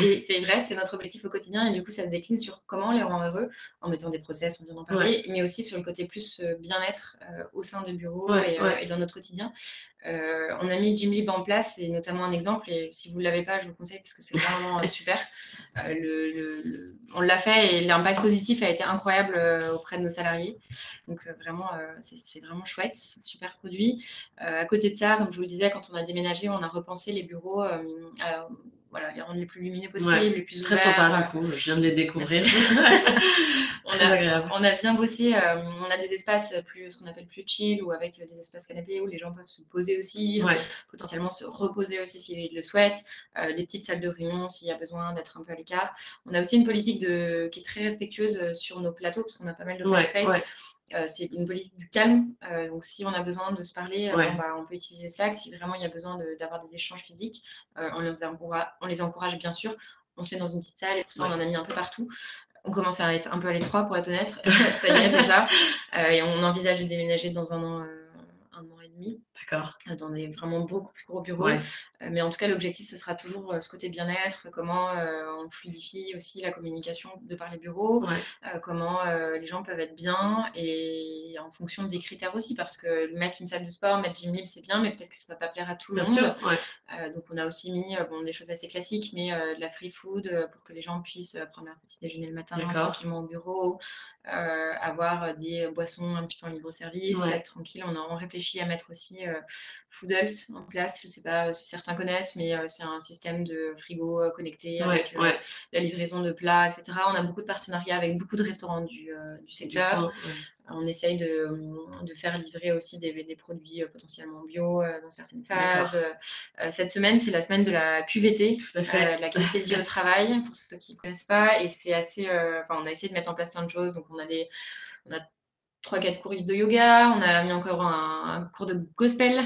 Et c'est vrai, c'est notre objectif au quotidien, et du coup, ça se décline sur comment on les rend heureux, en mettant des process, on vient d'en parler, mais aussi sur le côté plus bien-être au sein du bureau et dans notre quotidien. On a mis Gymlib en place, c'est notamment un exemple, et si vous ne l'avez pas, je vous conseille parce que c'est vraiment super. On l'a fait et l'impact positif a été incroyable auprès de nos salariés. Donc vraiment, c'est vraiment chouette, c'est un super produit. À côté de ça, comme je vous le disais, quand on a déménagé, on a repensé les bureaux voilà, les rendre les plus lumineux possibles, les plus ouverts. Très sympa, du coup, je viens de les découvrir. Très agréable. On a bien bossé, on a des espaces ce qu'on appelle plus chill, ou avec des espaces canapés où les gens peuvent se poser aussi, potentiellement se reposer aussi s'ils le souhaitent, des petites salles de réunion s'il y a besoin d'être un peu à l'écart. On a aussi une politique qui est très respectueuse sur nos plateaux, parce qu'on a pas mal de space. C'est une politique du calme, donc si on a besoin de se parler, on peut utiliser Slack. Si vraiment il y a besoin d'avoir des échanges physiques, on les encourage bien sûr. On se met dans une petite salle, et pour ça on en a mis un peu partout. On commence à être un peu à l'étroit, pour être honnête. Ça y est déjà. Et on envisage de déménager dans un an et demi. D'accord. Dans des vraiment beaucoup plus gros bureaux. Mais en tout cas, l'objectif, ce sera toujours ce côté bien-être, comment on fluidifie aussi la communication de par les bureaux, comment les gens peuvent être bien, et en fonction des critères aussi, parce que mettre une salle de sport, mettre Gymlib, c'est bien, mais peut-être que ça ne va pas plaire à tout le monde. Sûr, donc on a aussi mis des choses assez classiques, mais de la free food pour que les gens puissent prendre leur petit déjeuner le matin tranquillement au bureau, avoir des boissons un petit peu en libre service, être tranquille. On réfléchit à mettre aussi Foodles en place. Je ne sais pas si certains connaissent, mais c'est un système de frigo connecté avec la livraison de plats, etc. On a beaucoup de partenariats avec beaucoup de restaurants du secteur. On essaye de faire livrer aussi des produits potentiellement bio dans certaines phases. Cette semaine, c'est la semaine de la QVT, tout à fait. La qualité de vie au travail, pour ceux qui ne connaissent pas. Et c'est assez... on a essayé de mettre en place plein de choses. Donc, on a 3-4 cours de yoga, on a mis encore un cours de gospel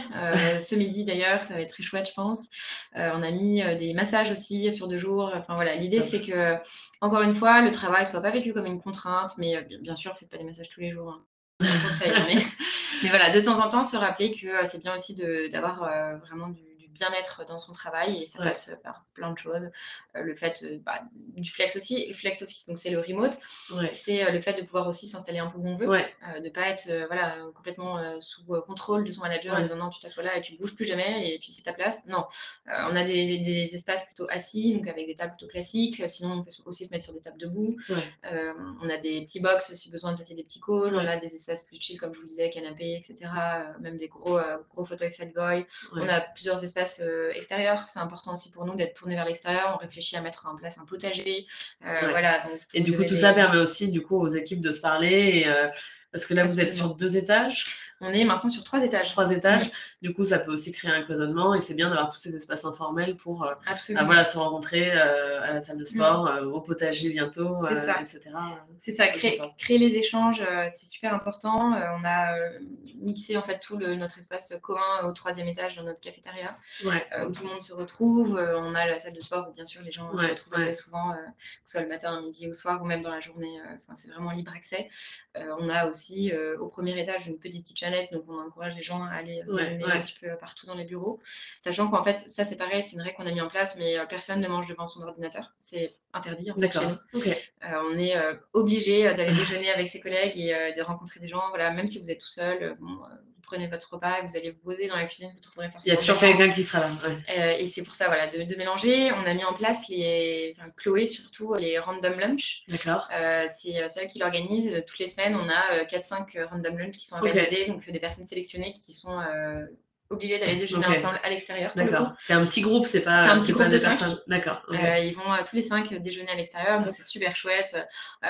ce midi d'ailleurs, ça va être très chouette je pense. On a mis des massages aussi sur 2 jours. Enfin voilà, l'idée c'est que, encore une fois, le travail soit pas vécu comme une contrainte, mais bien sûr, faites pas des massages tous les jours. Hein. On conseille, mais voilà, de temps en temps se rappeler que c'est bien aussi d'avoir vraiment du bien-être dans son travail, et ça passe par plein de choses. Le fait du flex aussi, le flex office, donc c'est le remote, c'est le fait de pouvoir aussi s'installer un peu où on veut, de ne pas être complètement sous contrôle de son manager en disant non, tu t'assois là et tu ne bouges plus jamais et puis c'est ta place. Non, on a des espaces plutôt assis, donc avec des tables plutôt classiques. Sinon, on peut aussi se mettre sur des tables debout. On a des petits box si besoin de passer des petits calls. On a des espaces plus chill, comme je vous le disais, canapé, etc. Même des gros fauteuils Fat Boy. On a plusieurs espaces extérieurs. C'est important aussi pour nous d'être tourné vers l'extérieur. On réfléchit à mettre en place un potager. Voilà, donc, et du coup, tout ça permet aussi aux équipes de se parler. Parce que là, vous êtes sur 2 étages. On est maintenant sur 3 étages. 3 étages. Du coup, ça peut aussi créer un cloisonnement, et c'est bien d'avoir tous ces espaces informels pour se rencontrer à la salle de sport, au potager bientôt, etc. C'est ça, créer les échanges, c'est super important. On a mixé en fait tout notre espace commun au 3e étage dans notre cafétéria, où tout le monde se retrouve. On a la salle de sport où bien sûr les gens se retrouvent assez souvent, que ce soit le matin, midi, au soir, ou même dans la journée. C'est vraiment libre accès. On a aussi au 1er étage une petite kitchenette, donc on encourage les gens à aller déjeuner un petit peu partout dans les bureaux, sachant qu'en fait ça c'est pareil, c'est une règle qu'on a mis en place, mais personne ne mange devant son ordinateur, c'est interdit en fait chez nous. On est obligé d'aller déjeuner avec ses collègues et de rencontrer des gens. Voilà, même si vous êtes tout seul, vous prenez votre repas, vous allez vous poser dans la cuisine, vous trouverez forcément. Il y a toujours quelqu'un qui sera là. Et c'est pour ça, voilà, de mélanger. On a mis en place Chloé surtout, les random lunch. D'accord. C'est elle qui l'organise. Toutes les semaines, on a 4-5 random lunch qui sont organisés, donc des personnes sélectionnées qui sont obligés d'aller déjeuner ensemble à l'extérieur. D'accord. C'est un petit groupe, c'est pas, c'est un petit groupe de 5. personnes. D'accord. Ils vont tous les 5 déjeuner à l'extérieur, donc c'est super chouette.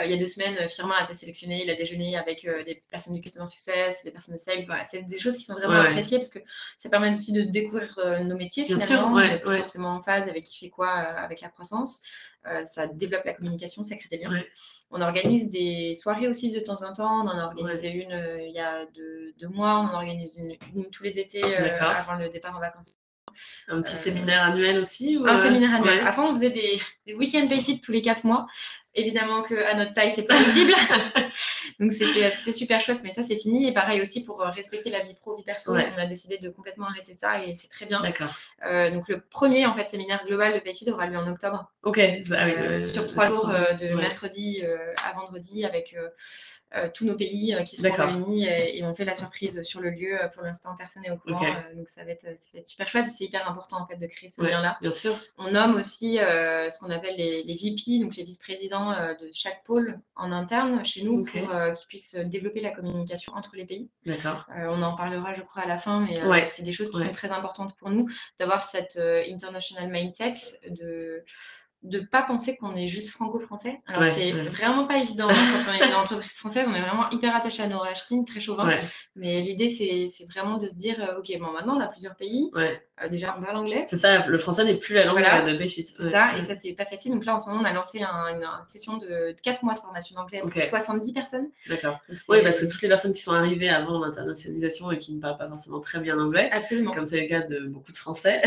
Il y a 2 semaines, Firmin a été sélectionné, il a déjeuné avec des personnes du Customer Success, des personnes de Sales. Voilà, c'est des choses qui sont vraiment appréciées parce que ça permet aussi de découvrir nos métiers finalement, d'être forcément en phase avec qui fait quoi avec la croissance. Ça développe la communication, ça crée des liens. On organise des soirées aussi de temps en temps. On en a organisé une il y a 2 mois. On en organise une tous les étés avant le départ en vacances. Un petit séminaire annuel aussi Un séminaire annuel. Avant, on faisait des week-ends Payfit tous les 4 mois. Évidemment qu'à notre taille, c'est pas possible. Donc, c'était super chouette, mais ça, c'est fini. Et pareil aussi, pour respecter la vie pro, vie perso, on a décidé de complètement arrêter ça et c'est très bien. D'accord. Donc, le premier, en fait, séminaire global de Payfit aura lieu en octobre. Ok. Sur 3 jours, de mercredi à vendredi, avec tous nos pays qui sont réunis et on fait la surprise sur le lieu. Pour l'instant, personne n'est au courant. Donc, ça va être super chouette. C'est hyper important, en fait, de créer ce lien-là. Bien sûr. On nomme aussi ce qu'on appelle les VP, donc les vice-présidents de chaque pôle en interne chez nous pour qu'ils puissent développer la communication entre les pays. D'accord. On en parlera, je crois, à la fin, mais c'est des choses qui sont très importantes pour nous, d'avoir cette international mindset, de pas penser qu'on est juste franco-français. Alors, c'est vraiment pas évident. Quand on est une entreprise française, on est vraiment hyper attaché à nos racines, très chauvin. Mais l'idée, c'est vraiment de se dire, OK, bon, maintenant, on a plusieurs pays. Déjà, on parle anglais. C'est ça, le français n'est plus la langue de Payfit. C'est ça, et ça, c'est pas facile. Donc là, en ce moment, on a lancé une session de 4 mois de formation d'anglais pour 70 personnes. D'accord. Oui, parce que toutes les personnes qui sont arrivées avant l'internationalisation et qui ne parlent pas forcément très bien l'anglais, comme c'est le cas de beaucoup de Français,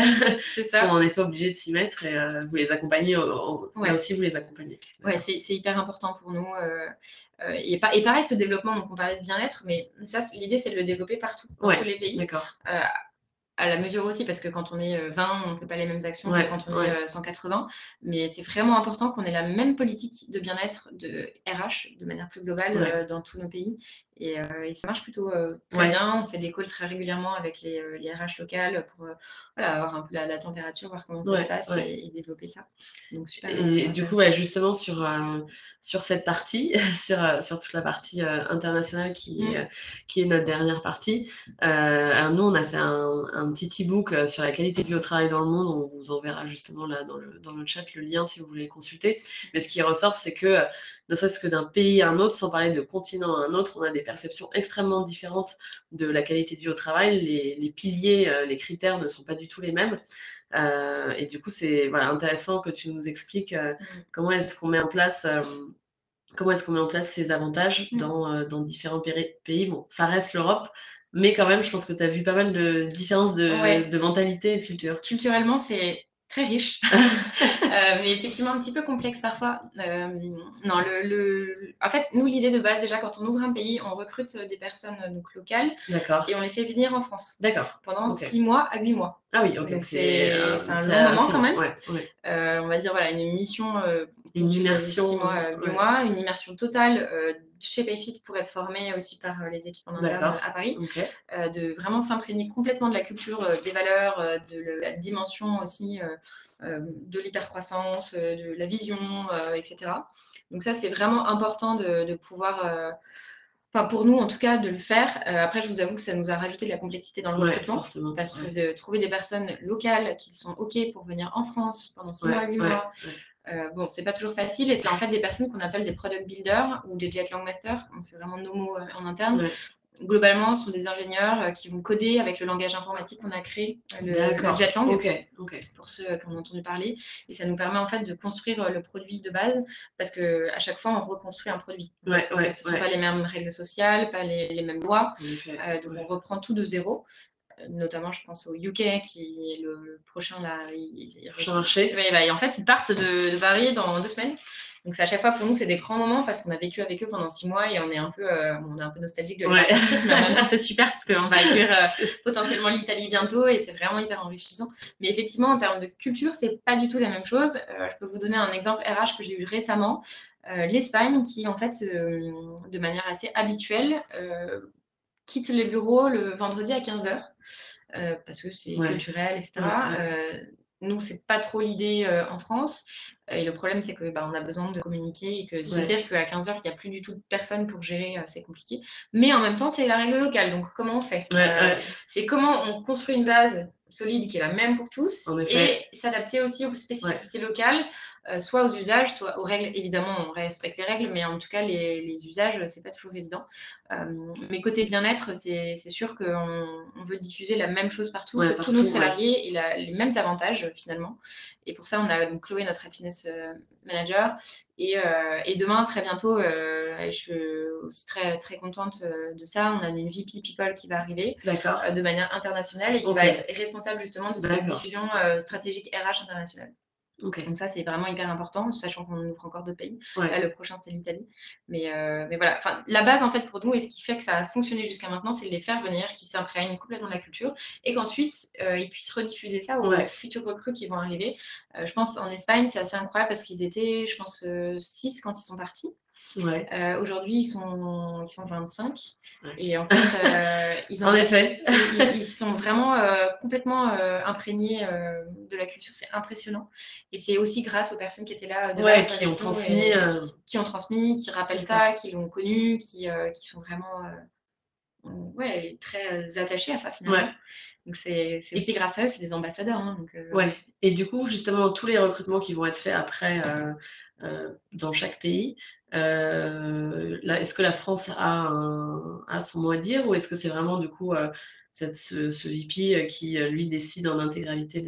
sont en effet obligés de s'y mettre et vous les accompagnez, là aussi, vous les accompagnez. Ouais, c'est hyper important pour nous. Et pareil, ce développement, donc on parlait de bien-être, mais ça, l'idée, c'est de le développer partout, dans tous les pays. D'accord. À la mesure aussi, parce que quand on est 20, on ne fait pas les mêmes actions que quand on est 180. Mais c'est vraiment important qu'on ait la même politique de bien-être de RH de manière plus globale dans tous nos pays. Et ça marche plutôt très bien. On fait des calls très régulièrement avec les RH locales pour avoir un peu la température, voir comment ça se passe et développer ça. Donc, super. Et du coup, justement, sur cette partie, sur toute la partie internationale qui est notre dernière partie, alors nous, on a fait un petit e-book sur la qualité de vie au travail dans le monde. On vous enverra justement là dans le chat le lien si vous voulez le consulter. Mais ce qui ressort, c'est que ne serait-ce que d'un pays à un autre, sans parler de continent à un autre, on a des perceptions extrêmement différentes de la qualité de vie au travail. Les piliers, les critères ne sont pas du tout les mêmes. Et du coup, c'est intéressant que tu nous expliques comment est-ce qu'on met en place ces avantages dans différents pays. Bon, ça reste l'Europe, mais quand même, je pense que tu as vu pas mal de différences de mentalité et de culture. Culturellement, c'est très riche, mais effectivement un petit peu complexe parfois. Non, en fait, nous, l'idée de base, déjà, quand on ouvre un pays, on recrute des personnes donc, locales et on les fait venir en France pendant 6 mois à 8 mois. Ah oui, ok. Donc, c'est un long moment quand même. On va dire une mission, une immersion, 6 mois, 8 mois, une immersion totale chez Payfit pour être formé aussi par les équipes en interne à Paris, de vraiment s'imprégner complètement de la culture, des valeurs, de la dimension aussi de l'hypercroissance, de la vision, etc. Donc ça, c'est vraiment important de pouvoir... Enfin, pour nous, en tout cas, de le faire. Après, je vous avoue que ça nous a rajouté de la complexité dans le recrutement. Parce que de trouver des personnes locales qui sont OK pour venir en France pendant 6 mois, 8 mois, bon, c'est pas toujours facile. Et c'est en fait des personnes qu'on appelle des product builders ou des jet lang masters. C'est vraiment nos mots en interne. Globalement, ce sont des ingénieurs qui vont coder avec le langage informatique qu'on a créé, le Jetlang, pour ceux qui en ont entendu parler. Et ça nous permet en fait de construire le produit de base, parce qu'à chaque fois, on reconstruit un produit. Parce que ce ne sont pas les mêmes règles sociales, pas les mêmes lois. Donc, on reprend tout de zéro. Notamment, je pense au UK, qui est le prochain marché. Et en fait, ils partent de Paris dans 2 semaines. Donc, à chaque fois, pour nous, c'est des grands moments parce qu'on a vécu avec eux pendant 6 mois et on est un peu nostalgique de leur partie, mais en même temps, c'est super parce qu'on va accueillir potentiellement l'Italie bientôt et c'est vraiment hyper enrichissant. Mais effectivement, en termes de culture, c'est pas du tout la même chose. Je peux vous donner un exemple RH que j'ai eu récemment. L'Espagne, qui, en fait, de manière assez habituelle, quitte les bureaux le vendredi à 15h parce que c'est culturel, etc. nous, c'est pas trop l'idée en France. Et le problème, c'est que on a besoin de communiquer et que se dire qu'à 15h, il n'y a plus du tout de personne pour gérer, c'est compliqué. Mais en même temps, c'est la règle locale. Donc, comment on fait C'est comment on construit une base solide qui est la même pour tous et s'adapter aussi aux spécificités locales, soit aux usages, soit aux règles. Évidemment, on respecte les règles, mais en tout cas, les usages, c'est pas toujours évident. Mais côté bien-être, c'est sûr qu'on veut diffuser la même chose partout, que tous nos salariés aient les mêmes avantages finalement. Et pour ça, on a donc Chloé, notre happiness manager. Et demain, très bientôt, je suis aussi très, très contente de ça. On a une VP People qui va arriver de manière internationale et qui va être responsable justement de cette diffusion stratégique RH internationale. Donc ça, c'est vraiment hyper important, sachant qu'on ouvre encore d'autres pays. Là, le prochain, c'est l'Italie. Mais voilà, la base, en fait, pour nous, et ce qui fait que ça a fonctionné jusqu'à maintenant, c'est de les faire venir, qu'ils s'imprègnent complètement de la culture, et qu'ensuite, ils puissent rediffuser ça aux futurs recrues qui vont arriver. Je pense, en Espagne, c'est assez incroyable, parce qu'ils étaient, je pense, 6 quand ils sont partis. Aujourd'hui, ils sont 25. Et en fait, ils sont vraiment complètement imprégnés de la culture. C'est impressionnant. Et c'est aussi grâce aux personnes qui étaient là de base, qui ont transmis, qui rappellent ça, qui l'ont connu, qui sont vraiment très attachés à ça finalement. Donc c'est aussi grâce à eux, c'est des ambassadeurs. Donc, Et du coup, justement, tous les recrutements qui vont être faits après dans chaque pays, est-ce que la France a son mot à dire, ou est-ce que c'est vraiment du coup ce VP qui lui décide en intégralité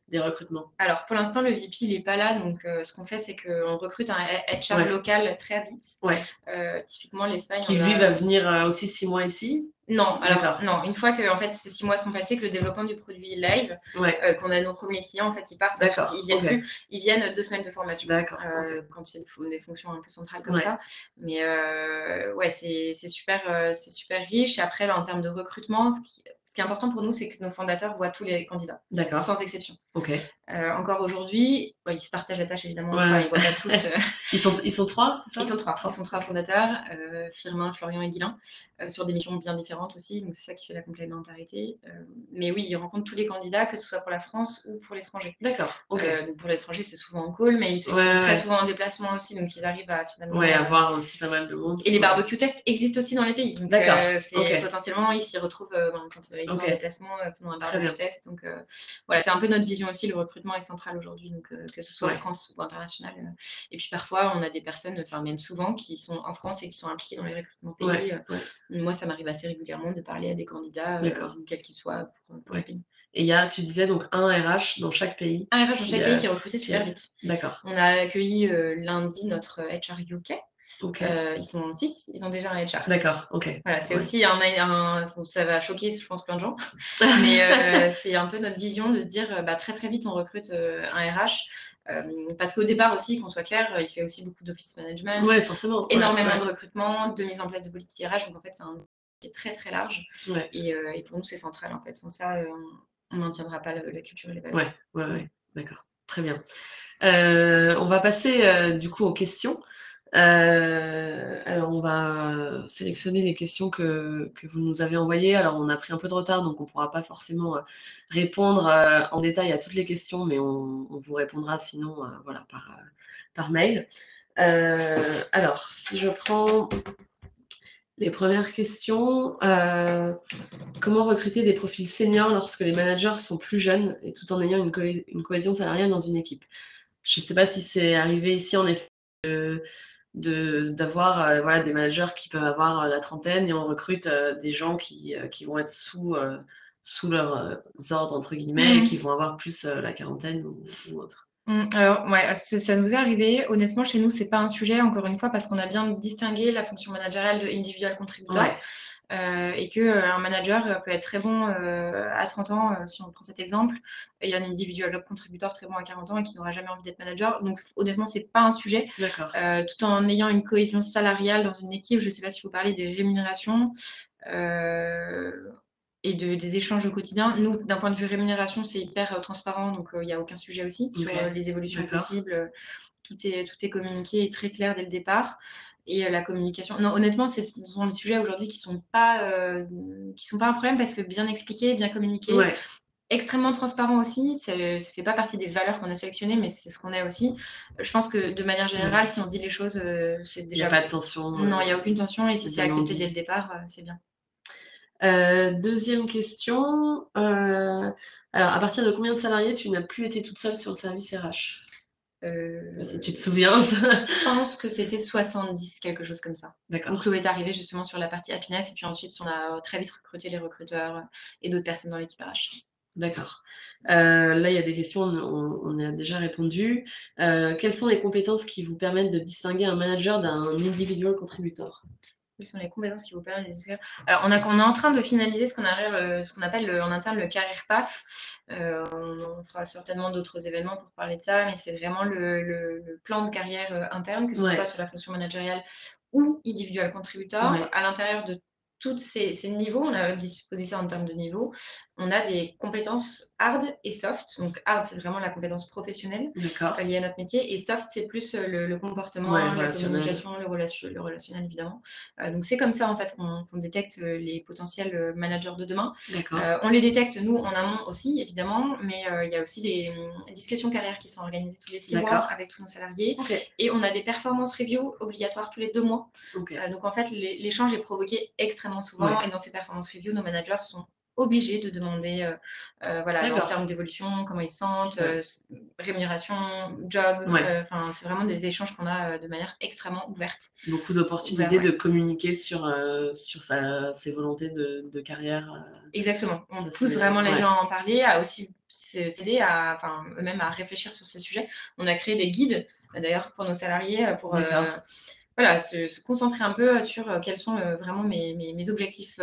des recrutements? Alors pour l'instant, le VP il n'est pas là, donc ce qu'on fait, c'est qu'on recrute un HR local très vite. Typiquement l'Espagne. Qui lui va venir aussi 6 mois ici? Non, alors non, une fois que en fait, ces 6 mois sont passés, que le développement du produit est live, qu'on a nos premiers clients, en fait, ils partent, ils viennent plus, ils viennent 2 semaines de formation. Quand c'est des fonctions un peu centrales comme ça. Mais c'est super riche. Et après, là, en termes de recrutement, ce qui est important pour nous, c'est que nos fondateurs voient tous les candidats, sans exception. Encore aujourd'hui, ils se partagent la tâche évidemment. Ils voient pas tous. Ils sont 3, c'est ça? Ils sont 3 fondateurs, Firmin, Florian et Guilain, sur des missions bien différentes aussi. Donc c'est ça qui fait la complémentarité. Mais oui, ils rencontrent tous les candidats, que ce soit pour la France ou pour l'étranger. Donc pour l'étranger, c'est souvent en call, mais ils sont très souvent en déplacement aussi, donc ils arrivent à finalement avoir aussi pas mal de monde. Et les barbecue tests existent aussi dans les pays. Donc potentiellement, ils s'y retrouvent quand ils sont en déplacement pendant un barbecue test. Donc voilà, c'est un peu notre vision aussi. Le recrutement est central aujourd'hui, donc que ce soit en France ou international. Et puis parfois, on a des personnes, même souvent, qui sont en France et qui sont impliquées dans les recrutements pays. Moi, ça m'arrive assez régulièrement de parler à des candidats, quels qu'ils soient, pour les pays. Et tu disais donc un RH dans chaque pays. Un RH dans chaque pays qui est recruté super vite. On a accueilli lundi notre HR UK. Ils sont 6, ils ont déjà un HR. Voilà, c'est aussi ça va choquer, je pense, plein de gens. Mais c'est un peu notre vision de se dire, très très vite, on recrute un RH. Parce qu'au départ aussi, qu'on soit clair, il fait aussi beaucoup d'office management. Forcément. Énormément de recrutement, de mise en place de politique RH. Donc en fait, c'est un qui est très très large. Et pour nous, c'est central en fait. Sans ça, on ne maintiendra pas la culture et les valeurs. D'accord. Très bien. On va passer du coup aux questions. Alors, on va sélectionner les questions que vous nous avez envoyées. Alors, on a pris un peu de retard, donc on ne pourra pas forcément répondre en détail à toutes les questions, mais on vous répondra sinon par mail. Alors, si je prends les premières questions, comment recruter des profils seniors lorsque les managers sont plus jeunes et tout en ayant une cohésion salariale dans une équipe? Je ne sais pas si c'est arrivé ici, en effet, d'avoir des managers qui peuvent avoir la trentaine, et on recrute des gens qui vont être sous leurs ordres, entre guillemets, et qui vont avoir plus la quarantaine ou autre. Alors, ça nous est arrivé. Honnêtement, chez nous, c'est pas un sujet, encore une fois, parce qu'on a bien distingué la fonction managériale de individual contributeur. Et qu'un manager peut être très bon à 30 ans, si on prend cet exemple, et il y a un individual contributeur très bon à 40 ans et qui n'aura jamais envie d'être manager. Donc honnêtement, c'est pas un sujet. Tout en ayant une cohésion salariale dans une équipe. Je ne sais pas si vous parlez des rémunérations et des échanges au quotidien. Nous, d'un point de vue rémunération, c'est hyper transparent, donc il n'y a aucun sujet aussi sur les évolutions possibles. Tout est communiqué et très clair dès le départ. Et la communication, non, honnêtement, ce sont des sujets aujourd'hui qui sont pas un problème, parce que bien expliqué, bien communiqué, extrêmement transparent aussi. Ça fait pas partie des valeurs qu'on a sélectionnées, mais c'est ce qu'on est aussi. Je pense que de manière générale, si on dit les choses, c'est déjà... Il n'y a pas de tension. Non, il n'y a aucune tension. Et si c'est accepté dès le départ, c'est bien. Deuxième question. Alors, à partir de combien de salariés tu n'as plus été toute seule sur le service RH? Si tu te souviens. Je pense que c'était 70, quelque chose comme ça. D'accord. Donc Chloé est arrivée justement sur la partie happiness, et puis ensuite on a très vite recruté les recruteurs et d'autres personnes dans l'équipe RH. D'accord. Là, il y a des questions, on y a déjà répondu. Quelles sont les compétences qui vous permettent de distinguer un manager d'un individual contributor? Quelles sont les compétences qui vous permettent de distinguer? Alors, on est en train de finaliser ce qu'on appelle en interne le Career Path. On fera certainement d'autres événements pour parler de ça, mais c'est vraiment le plan de carrière interne, que ce soit sur la fonction managériale ou individual contributor. À l'intérieur de tous ces niveaux, on a disposé ça en termes de niveaux. On a des compétences hard et soft. Donc hard, c'est vraiment la compétence professionnelle liée à notre métier, et soft, c'est plus le comportement, la communication, le relationnel évidemment. Donc c'est comme ça en fait qu'on détecte les potentiels managers de demain. On les détecte nous en amont aussi évidemment, mais il y a aussi des discussions carrière qui sont organisées tous les 6 mois avec tous nos salariés, et on a des performance reviews obligatoires tous les 2 mois. Donc en fait l'échange est provoqué extrêmement souvent, et dans ces performance reviews, nos managers sont obligés de demander en termes d'évolution, comment ils se sentent, rémunération, job. C'est vraiment des échanges qu'on a de manière extrêmement ouverte. Beaucoup d'opportunités de communiquer sur ses volontés de carrière. Exactement. On pousse vraiment les gens à en parler, à aussi s'aider eux-mêmes à réfléchir sur ce sujet. On a créé des guides, d'ailleurs, pour nos salariés, pour se concentrer un peu sur quels sont vraiment mes objectifs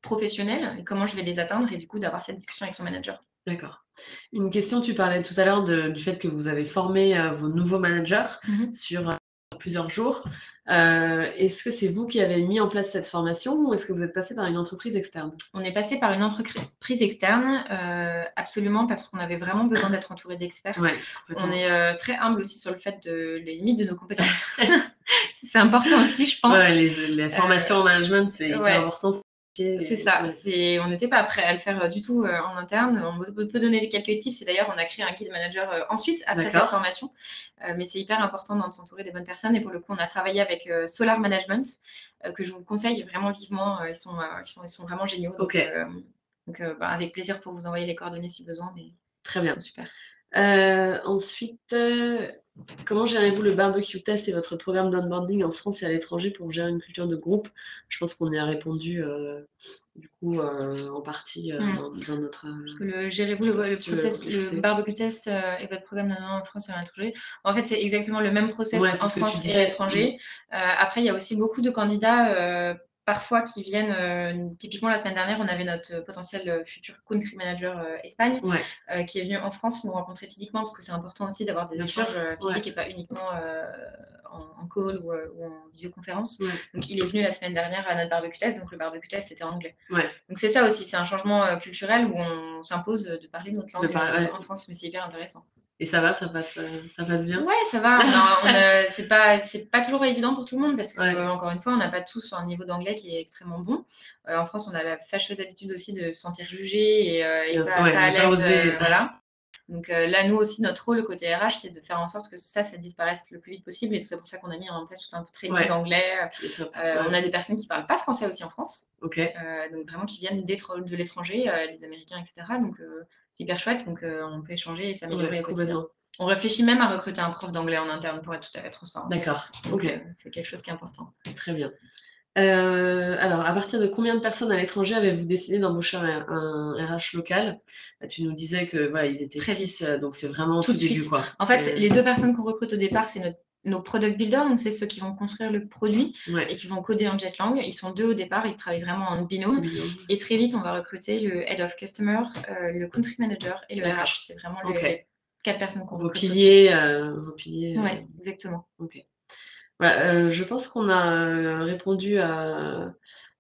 professionnels et comment je vais les atteindre, et du coup d'avoir cette discussion avec son manager. D'accord. Une question, tu parlais tout à l'heure du fait que vous avez formé vos nouveaux managers sur plusieurs jours. Est-ce que c'est vous qui avez mis en place cette formation, ou est-ce que vous êtes passé par une entreprise externe? On est passé par une entreprise externe, absolument, parce qu'on avait vraiment besoin d'être entouré d'experts. On est très humble aussi sur le fait les limites de nos compétences. C'est important aussi, je pense. Les formations en management, c'est hyper important. C'est ça, on n'était pas prêt à le faire du tout en interne. On peut donner quelques tips, et d'ailleurs on a créé un guide manager ensuite après cette formation, mais c'est hyper important de s'entourer des bonnes personnes, et pour le coup on a travaillé avec Solar Management, que je vous conseille vraiment vivement. Ils sont vraiment géniaux, donc avec plaisir pour vous envoyer les coordonnées si besoin, mais très bien. C'est super. Ensuite, comment gérez-vous le barbecue test et votre programme d'onboarding en France et à l'étranger pour gérer une culture de groupe? Je pense qu'on y a répondu du coup en partie dans notre... Gérez-vous le barbecue test et votre programme d'onboarding en France et à l'étranger? En fait, c'est exactement le même process en France et à l'étranger. Après, il y a aussi beaucoup de candidats parfois qui viennent, typiquement la semaine dernière, on avait notre potentiel futur country manager Espagne qui est venu en France nous rencontrer physiquement, parce que c'est important aussi d'avoir des échanges physiques et pas uniquement en call ou en visioconférence. Donc il est venu la semaine dernière à notre barbecue test, donc le barbecue test était en anglais. Donc c'est ça aussi, c'est un changement culturel où on s'impose de parler notre langue en France, mais c'est hyper intéressant. Et ça va, ça passe bien? Ouais, ça va. C'est pas toujours évident pour tout le monde, parce que encore une fois, on n'a pas tous un niveau d'anglais qui est extrêmement bon. En France, on a la fâcheuse habitude aussi de se sentir jugé et pas à l'aise. Voilà. Donc là, nous aussi, notre rôle côté RH, c'est de faire en sorte que ça disparaisse le plus vite possible, et c'est pour ça qu'on a mis en place tout un training d'anglais. On a des personnes qui parlent pas français aussi en France, donc vraiment qui viennent de l'étranger, les Américains, etc. Donc c'est hyper chouette, donc on peut échanger et s'améliorer au quotidien. On réfléchit même à recruter un prof d'anglais en interne, pour être tout à fait transparent. D'accord, c'est quelque chose qui est important. Très bien. Alors, à partir de combien de personnes à l'étranger avez-vous décidé d'embaucher un RH local? Tu nous disais que voilà, ils étaient 6, donc c'est vraiment tout début, quoi. En fait, les 2 personnes qu'on recrute au départ, c'est nos product builders, donc c'est ceux qui vont construire le produit et qui vont coder en Jetlang. Ils sont 2 au départ, ils travaillent vraiment en binôme. Et très vite, on va recruter le Head of Customer, le Country Manager et le RH. C'est vraiment les 4 personnes qu'on recrute. Vos piliers. Oui, exactement. Je pense qu'on a répondu à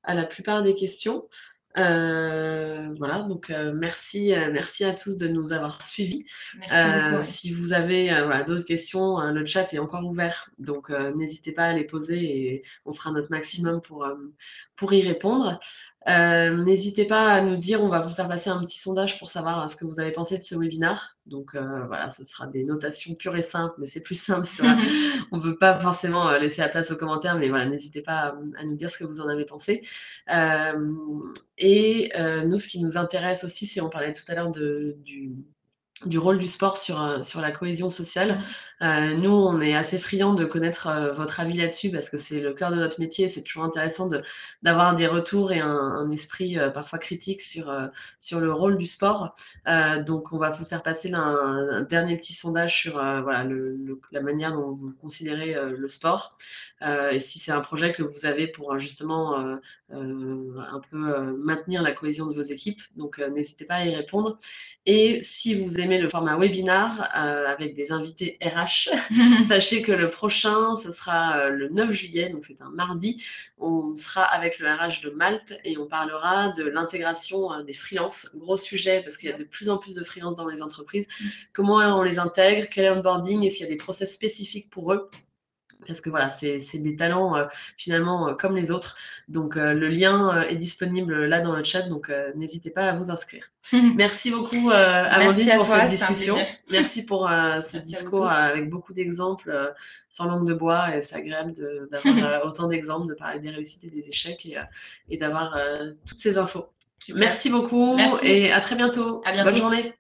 la plupart des questions. Voilà, donc merci à tous de nous avoir suivis. Merci beaucoup. Si vous avez d'autres questions, le chat est encore ouvert, donc n'hésitez pas à les poser et on fera notre maximum pour y répondre. N'hésitez pas à nous dire, on va vous faire passer un petit sondage pour savoir ce que vous avez pensé de ce webinaire. Donc voilà, ce sera des notations pures et simples, mais c'est plus simple. On ne peut pas forcément laisser la place aux commentaires, mais voilà, n'hésitez pas à nous dire ce que vous en avez pensé. Nous, ce qui nous intéresse aussi, c'est on parlait tout à l'heure du rôle du sport sur la cohésion sociale. Nous, on est assez friands de connaître votre avis là-dessus parce que c'est le cœur de notre métier. C'est toujours intéressant d'avoir des retours et un esprit parfois critique sur le rôle du sport. Donc, on va vous faire passer un dernier petit sondage sur voilà, la manière dont vous considérez le sport. Et si c'est un projet que vous avez pour justement un peu maintenir la cohésion de vos équipes. Donc, n'hésitez pas à y répondre. Et si vous aimez le format webinar avec des invités RH, sachez que le prochain, ce sera le 9 juillet, donc c'est un mardi. On sera avec le RH de Malte et on parlera de l'intégration des freelances. Gros sujet parce qu'il y a de plus en plus de freelances dans les entreprises. Comment on les intègre? Quel onboarding? Est-ce qu'il y a des process spécifiques pour eux? Parce que voilà, c'est des talents finalement comme les autres. Donc le lien est disponible là dans le chat, donc n'hésitez pas à vous inscrire. Merci beaucoup Amandine pour cette discussion. Merci pour ce discours avec beaucoup d'exemples sans langue de bois, et c'est agréable d'avoir autant d'exemples, de parler des réussites et des échecs et d'avoir toutes ces infos. Super. Merci beaucoup. Merci. Et à très bientôt. Bonne journée.